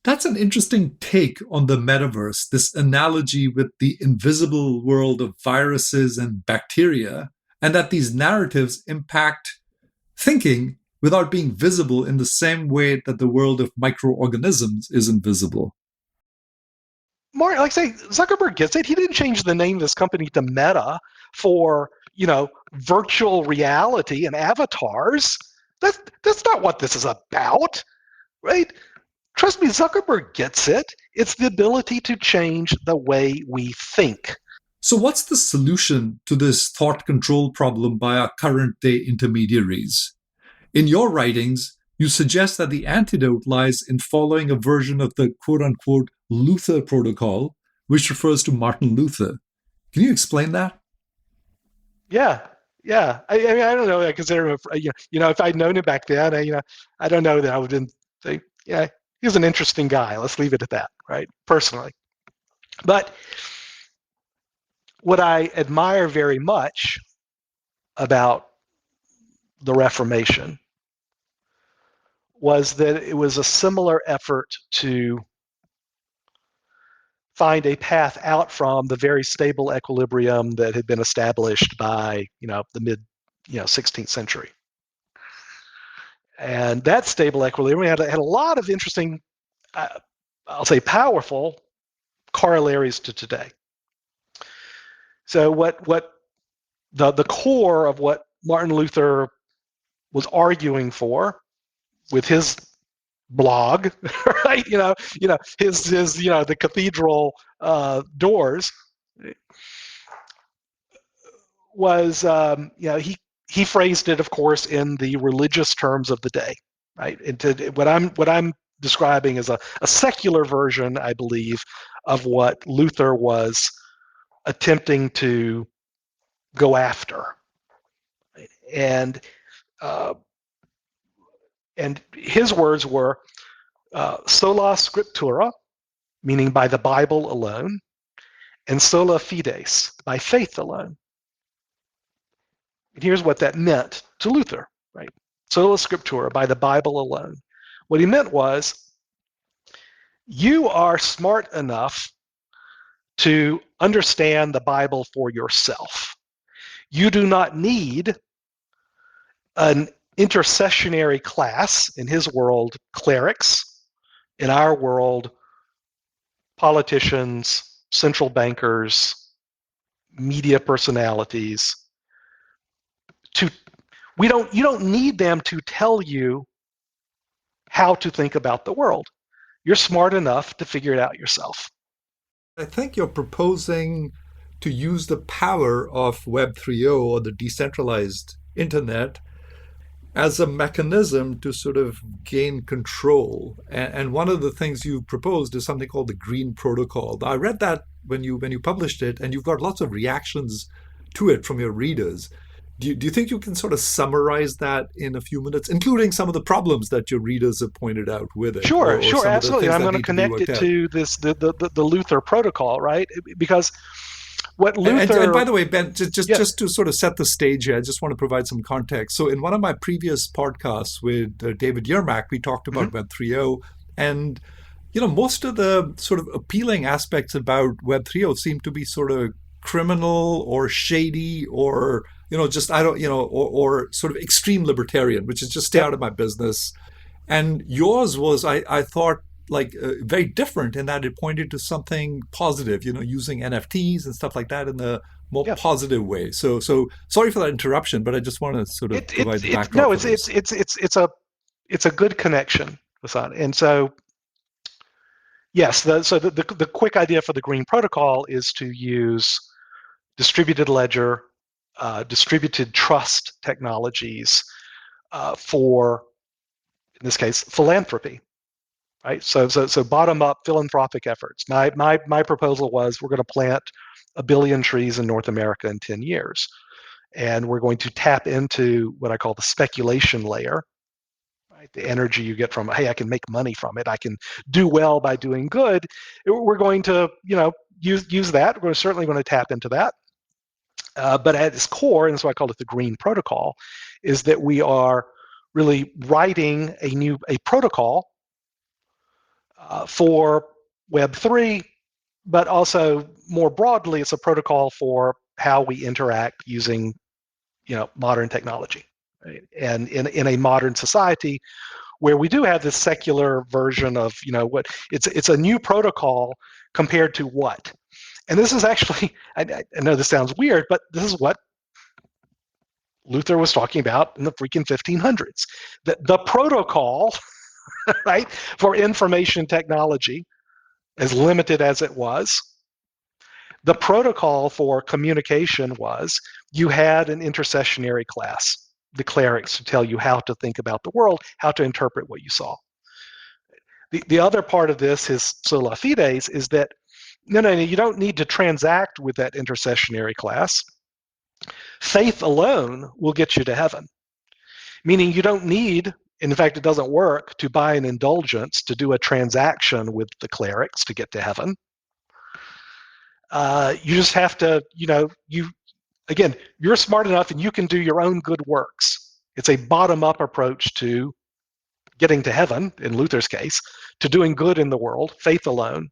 That's an interesting take on the metaverse, this analogy with the invisible world of viruses and bacteria, and that these narratives impact thinking without being visible in the same way that the world of microorganisms is invisible. More, like I say, Zuckerberg gets it. He didn't change the name of this company to Meta for, virtual reality and avatars. That's not what this is about, right? Trust me, Zuckerberg gets it. It's the ability to change the way we think. So what's the solution to this thought control problem by our current day intermediaries? In your writings, you suggest that the antidote lies in following a version of the quote-unquote Luther protocol, which refers to Martin Luther. Can you explain that? Yeah. I mean, I don't know. I consider him, if I'd known him back then, I don't know that I would say, yeah, he was an interesting guy. Let's leave it at that, right? Personally. But what I admire very much about the Reformation was that it was a similar effort to find a path out from the very stable equilibrium that had been established by, the mid, 16th century. And that stable equilibrium had a lot of interesting, I'll say powerful corollaries to today. So what the core of what Martin Luther was arguing for with his blog, right? His the cathedral doors was he phrased it, of course, in the religious terms of the day, right? And what I'm describing is a secular version, I believe, of what Luther was attempting to go after, and his words were sola scriptura, meaning by the Bible alone, and sola fides, by faith alone. And here's what that meant to Luther, right? Sola scriptura, by the Bible alone. What he meant was, you are smart enough to understand the Bible for yourself. You do not need an intercessionary class, in his world, clerics, in our world, politicians, central bankers, media personalities. You don't need them to tell you how to think about the world. You're smart enough to figure it out yourself. I think you're proposing to use the power of Web 3.0 or the decentralized internet as a mechanism to sort of gain control. And one of the things you proposed is something called the Green Protocol. I read that when you published it, and you've got lots of reactions to it from your readers. Do you think you can sort of summarize that in a few minutes, including some of the problems that your readers have pointed out with it, or Sure, some of the absolutely. And things I'm that going to need to be connect worked it out? to this the Luther protocol, right? Because what And by Luther, the way, Ben, just yeah, just to sort of set the stage here, I just want to provide some context. So, in one of my previous podcasts with David Yermak, we talked mhm, about Web 3.0, and most of the sort of appealing aspects about Web 3.0 seem to be sort of criminal or shady or just I don't or sort of extreme libertarian, which is just stay yep, out of my business. And yours was, I thought, like very different in that it pointed to something positive, using NFTs and stuff like that in the more yeah. positive way. So sorry for that interruption, but I just want to sort of provide the It backdrop no, for this. it's a good connection, Vasant. And so yes, the quick idea for the green protocol is to use distributed ledger, distributed trust technologies for, in this case, philanthropy. Right. So bottom up philanthropic efforts. My proposal was we're going to plant 1 billion trees in North America in 10 years, and we're going to tap into what I call the speculation layer. Right, the energy you get from, hey, I can make money from it. I can do well by doing good. We're going to, use that. We're certainly going to tap into that. But at its core, and that's why I call it the green protocol, is that we are really writing a protocol for Web3, but also more broadly, it's a protocol for how we interact using modern technology. Right? And in a modern society where we do have this secular version of what it's a new protocol compared to what. And this is actually, I know this sounds weird, but this is what Luther was talking about in the freaking 1500s. The protocol, right, for information technology, as limited as it was, the protocol for communication was you had an intercessionary class, the clerics, to tell you how to think about the world, how to interpret what you saw. The other part of this is sola fides, is that no, you don't need to transact with that intercessionary class. Faith alone will get you to heaven, meaning you don't need, in fact, it doesn't work to buy an indulgence to do a transaction with the clerics to get to heaven. You just have to, again, you're smart enough and you can do your own good works. It's a bottom-up approach to getting to heaven, in Luther's case, to doing good in the world, faith alone,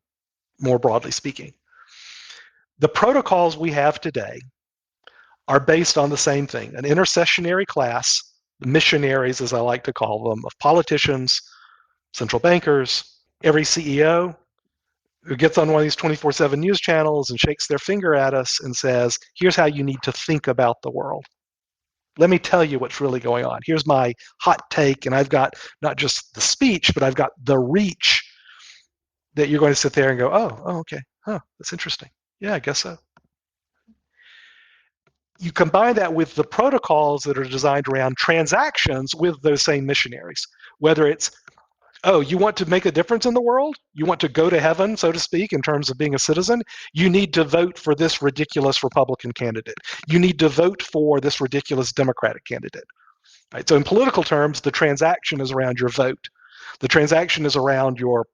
more broadly speaking. The protocols we have today are based on the same thing, an intercessionary class, missionaries, as I like to call them, of politicians, central bankers, every CEO who gets on one of these 24/7 news channels and shakes their finger at us and says, here's how you need to think about the world. Let me tell you what's really going on. Here's my hot take, and I've got not just the speech, but I've got the reach that you're going to sit there and go, oh, okay, that's interesting. Yeah, I guess so. You combine that with the protocols that are designed around transactions with those same missionaries, whether it's, oh, you want to make a difference in the world? You want to go to heaven, so to speak, in terms of being a citizen? You need to vote for this ridiculous Republican candidate. You need to vote for this ridiculous Democratic candidate. Right? So in political terms, the transaction is around your vote. The transaction is around your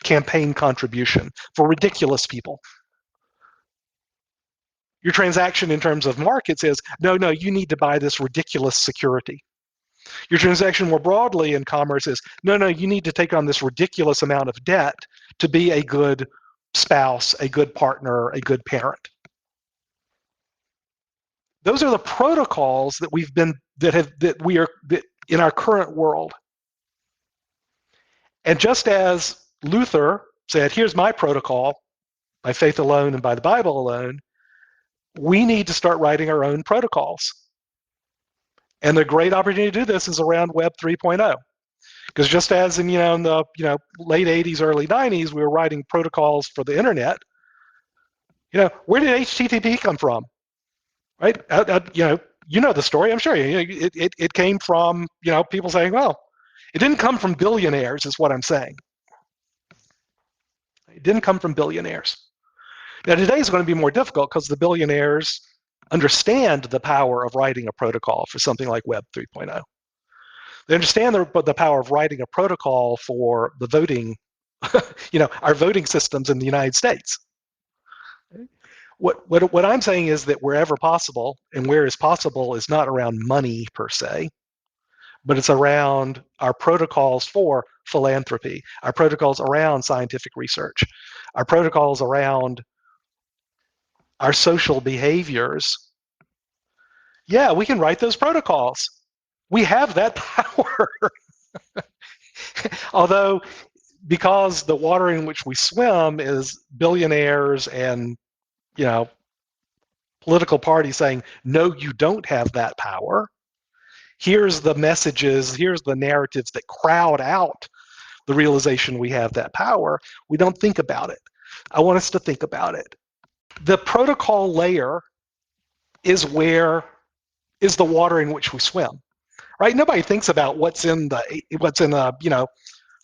campaign contribution for ridiculous people. Your transaction in terms of markets is, no, you need to buy this ridiculous security. Your transaction more broadly in commerce is, no, you need to take on this ridiculous amount of debt to be a good spouse, a good partner, a good parent. Those are the protocols that we are in our current world. And just as Luther said, here's my protocol, by faith alone and by the Bible alone, we need to start writing our own protocols. And the great opportunity to do this is around Web 3.0. Because just as in the late 80s, early 90s, we were writing protocols for the internet. Where did HTTP come from? Right? You know the story. I'm sure it came from people saying, well, it didn't come from billionaires, is what I'm saying. It didn't come from billionaires. Now today is going to be more difficult because the billionaires understand the power of writing a protocol for something like Web 3.0. They understand the power of writing a protocol for the voting, our voting systems in the United States. What I'm saying is that wherever possible, and where is possible is not around money per se, but it's around our protocols for philanthropy, our protocols around scientific research, our protocols around our social behaviors. Yeah, we can write those protocols. We have that power. Although, because the water in which we swim is billionaires and, political parties saying, no, you don't have that power. Here's the messages, here's the narratives that crowd out the realization we have that power. We don't think about it. I want us to think about it. The protocol layer is the water in which we swim, right? Nobody thinks about what's in a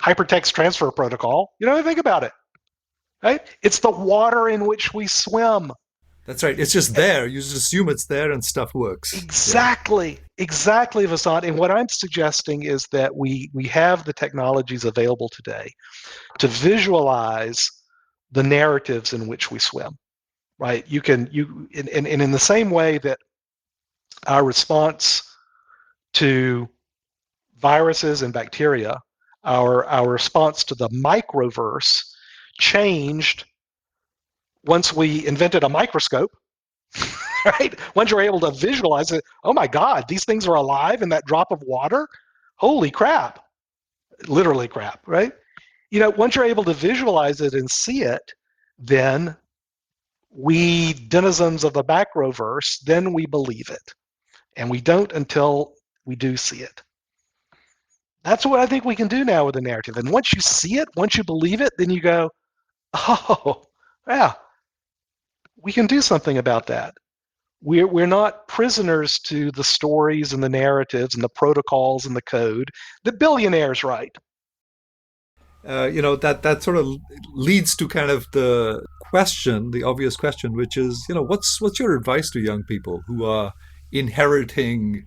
hypertext transfer protocol. You don't even think about it, right? It's the water in which we swim. That's right. It's just there. You just assume it's there and stuff works. Exactly, Vasant. And what I'm suggesting is that we have the technologies available today to visualize the narratives in which we swim, right? And in the same way that our response to viruses and bacteria, our response to the microverse changed once we invented a microscope, right? Once you're able to visualize it, oh my God, these things are alive in that drop of water? Holy crap. Literally crap, right? Once you're able to visualize it and see it, then we denizens of the macroverse, then we believe it. And we don't until we do see it. That's what I think we can do now with the narrative. And once you see it, once you believe it, then you go, oh, yeah, we can do something about that. We're not prisoners to the stories and the narratives and the protocols and the code that billionaires write. That sort of leads to kind of the question, the obvious question, which is, what's your advice to young people who are inheriting,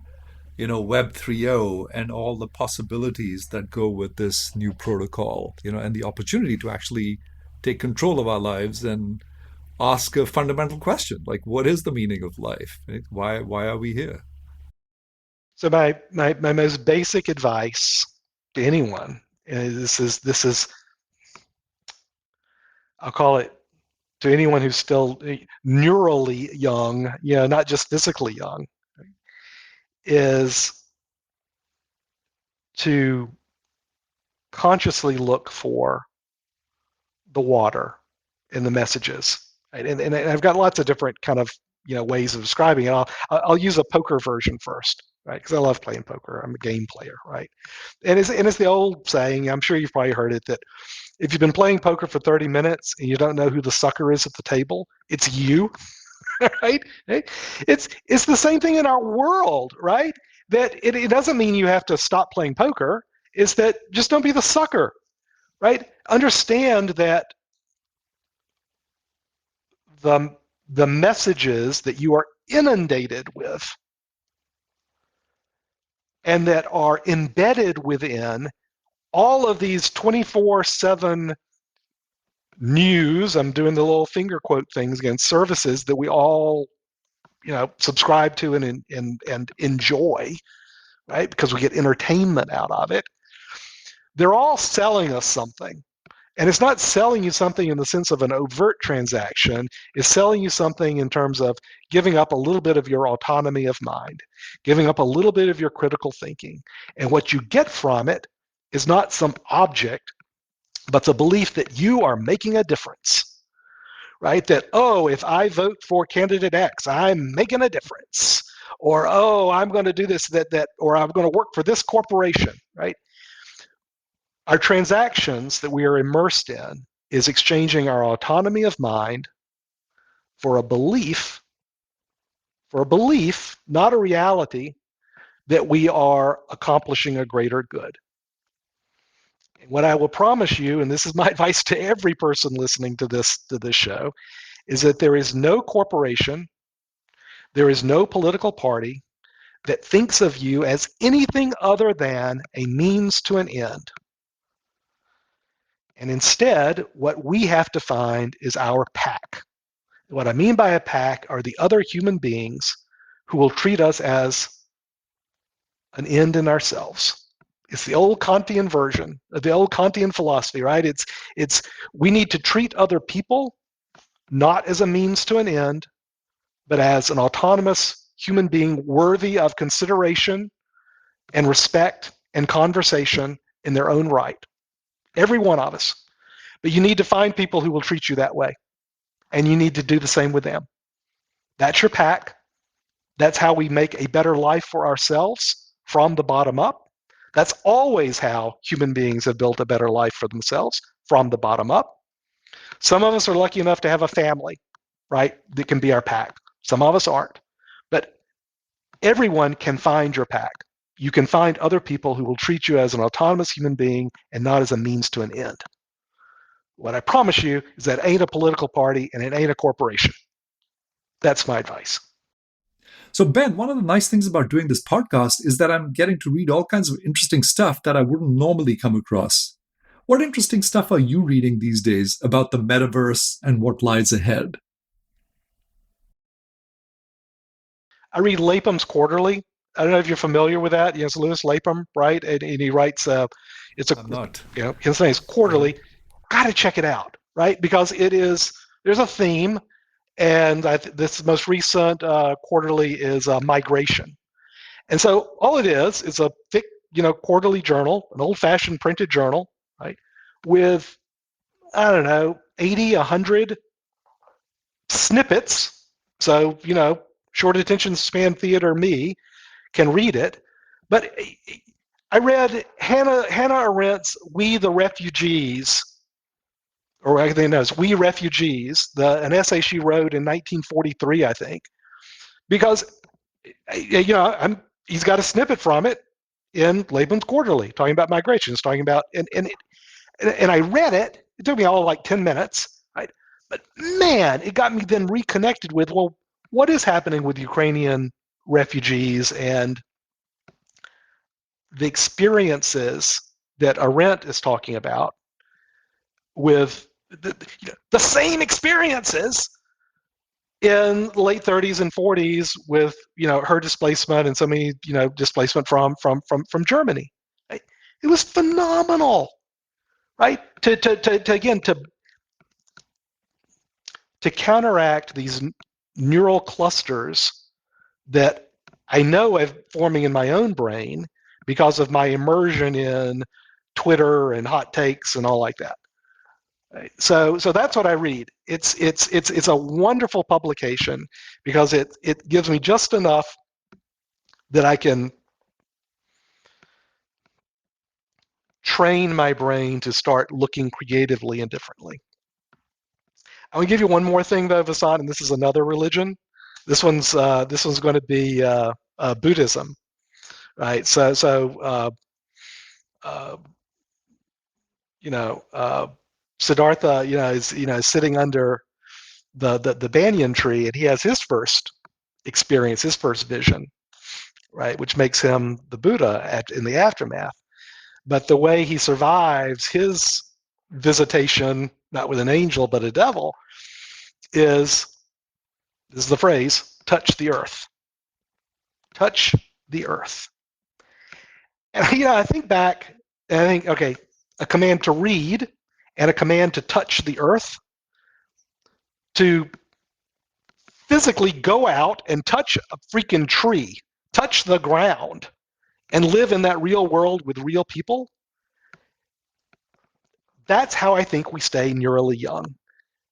Web 3.0 and all the possibilities that go with this new protocol, and the opportunity to actually take control of our lives and ask a fundamental question, like, what is the meaning of life? Right? Why are we here? So my most basic advice to anyone, and this is I'll call it to anyone who's still neurally young, not just physically young, is to consciously look for the water in the messages. Right? And I've got lots of different kind of ways of describing it. I'll use a poker version first, right? Because I love playing poker. I'm a game player, right? And it's the old saying. I'm sure you've probably heard it, that if you've been playing poker for 30 minutes and you don't know who the sucker is at the table, it's you, right? It's the same thing in our world, right? That it doesn't mean you have to stop playing poker. It's that just don't be the sucker, right? Understand that the messages that you are inundated with and that are embedded within all of these 24/7 news, I'm doing the little finger quote things again, services that we all subscribe to and enjoy, right? Because we get entertainment out of it. They're all selling us something. And it's not selling you something in the sense of an overt transaction. It's selling you something in terms of giving up a little bit of your autonomy of mind, giving up a little bit of your critical thinking. And what you get from it is not some object, but the belief that you are making a difference, right? That, oh, if I vote for candidate X, I'm making a difference. Or, oh, I'm going to do this, or I'm going to work for this corporation, right? Our transactions that we are immersed in is exchanging our autonomy of mind for a belief, not a reality, that we are accomplishing a greater good. And what I will promise you, and this is my advice to every person listening to this show, is that there is no corporation, There is no political party that thinks of you as anything other than a means to an end. And instead, what we have to find is our pack. What I mean by a pack are the other human beings who will treat us as an end in ourselves. It's the old Kantian version, the old Kantian philosophy, right? It's we need to treat other people not as a means to an end, but as an autonomous human being worthy of consideration and respect and conversation in their own right. Every one of us. But you need to find people who will treat you that way. And you need to do the same with them. That's your pack. That's how we make a better life for ourselves from the bottom up. That's always how human beings have built a better life for themselves, from the bottom up. Some of us are lucky enough to have a family, right, that can be our pack. Some of us aren't. But everyone can find your pack. You can find other people who will treat you as an autonomous human being and not as a means to an end. What I promise you is that ain't a political party and it ain't a corporation. That's my advice. So, Ben, one of the nice things about doing this podcast is that I'm getting to read all kinds of interesting stuff that I wouldn't normally come across. What interesting stuff are you reading these days about the metaverse and what lies ahead? I read Lapham's Quarterly. I don't know if you're familiar with that. It's Louis Lapham, right? And he writes, I'm not. His name is Quarterly. Got to check it out, right? Because there's a theme, and this most recent quarterly is migration. And so all it is a thick, quarterly journal, an old-fashioned printed journal, right? With, 80, 100 snippets. So, short attention span theater me can read it. But I read Hannah Arendt's We the Refugees, or I think it's We Refugees, an essay she wrote in 1943, I think, because he's got a snippet from it in Lapham's Quarterly talking about migrations, talking about and I read it. It took me all like 10 minutes, right? But man, it got me then reconnected with, well, what is happening with Ukrainian refugees and the experiences that Arendt is talking about with the same experiences in the late 30s and 40s with her displacement and so many displacement from Germany. Right? It was phenomenal, right? To counteract these neural clusters that I know I'm forming in my own brain because of my immersion in Twitter and hot takes and all like that. Right. So that's what I read. It's a wonderful publication because it gives me just enough that I can train my brain to start looking creatively and differently. I'm gonna give you one more thing though, Vasan, and this is another religion. This one's going to be Buddhism, right? Siddhartha, is sitting under the banyan tree, and he has his first experience, his first vision, right, which makes him the Buddha in the aftermath. But the way he survives his visitation, not with an angel but a devil, is the phrase, touch the earth. Touch the earth. And I think back, and I think, okay, a command to read and a command to touch the earth, to physically go out and touch a freaking tree, touch the ground, and live in that real world with real people. That's how I think we stay neurally young.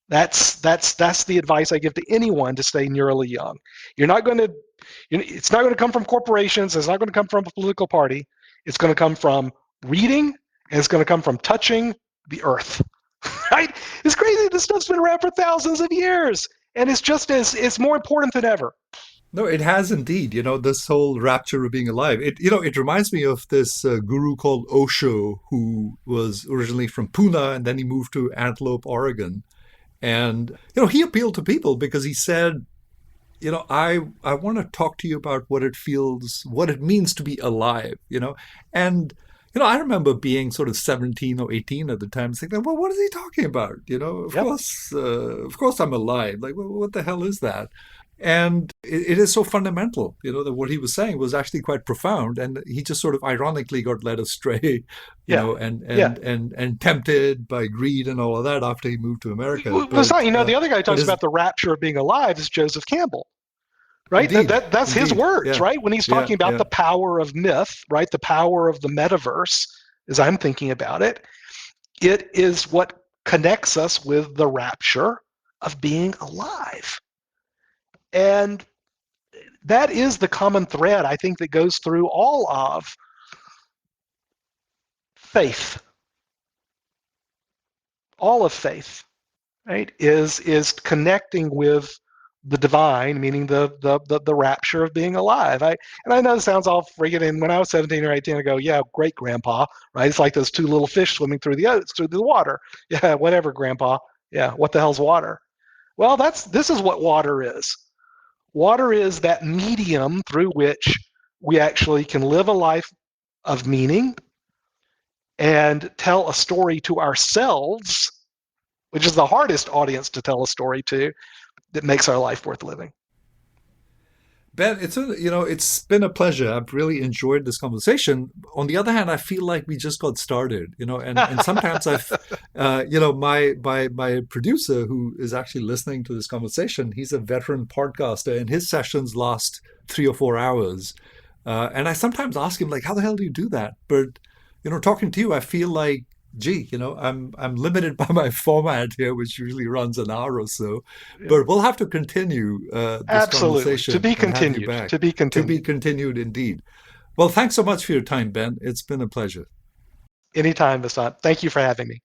That's the advice I give to anyone to stay neurally young. It's not going to come from corporations. It's not going to come from a political party. It's going to come from reading, and it's going to come from touching the earth. Right? It's crazy. This stuff's been around for thousands of years, and it's more important than ever. No, it has indeed. This whole rapture of being alive. It reminds me of this guru called Osho, who was originally from Pune, and then he moved to Antelope, Oregon. And, he appealed to people because he said, I want to talk to you about what it means to be alive, and I remember being sort of 17 or 18 at the time, thinking, well, what is he talking about? Yep. Of course, I'm alive. Like, well, what the hell is that? And it is so fundamental, that what he was saying was actually quite profound, and he just sort of ironically got led astray, Yeah. Yeah. and tempted by greed and all of that after he moved to America. Well, it's not, the other guy who But talks his about the rapture of being alive is Joseph Campbell, right? indeed, That's his indeed, words, yeah, right? When he's yeah, talking about yeah. the power of myth, right? The power of the metaverse, as I'm thinking about it, it is what connects us with the rapture of being alive. And that is the common thread, I think, that goes through all of faith. All of faith, right, is connecting with the divine, meaning the rapture of being alive. I know it sounds all friggin'. And when I was 17 or 18, I go, yeah, great, Grandpa, right? It's like those two little fish swimming through the water. Yeah, whatever, Grandpa. Yeah, what the hell's water? Well, this is what water is. Water is that medium through which we actually can live a life of meaning and tell a story to ourselves, which is the hardest audience to tell a story to, that makes our life worth living. Ben, it's been a pleasure. I've really enjoyed this conversation. On the other hand, I feel like we just got started, and sometimes my producer who is actually listening to this conversation, he's a veteran podcaster, and his sessions last 3 or 4 hours, and I sometimes ask him like, how the hell do you do that? But talking to you, I feel like, gee, I'm limited by my format here, which usually runs an hour or so. Yeah. But we'll have to continue this Absolutely. To conversation be and have you continued. back. To be To be continued. continued, indeed. Well, thanks so much for your time, Ben. It's been a pleasure. Anytime, Vasant. Thank you for having me.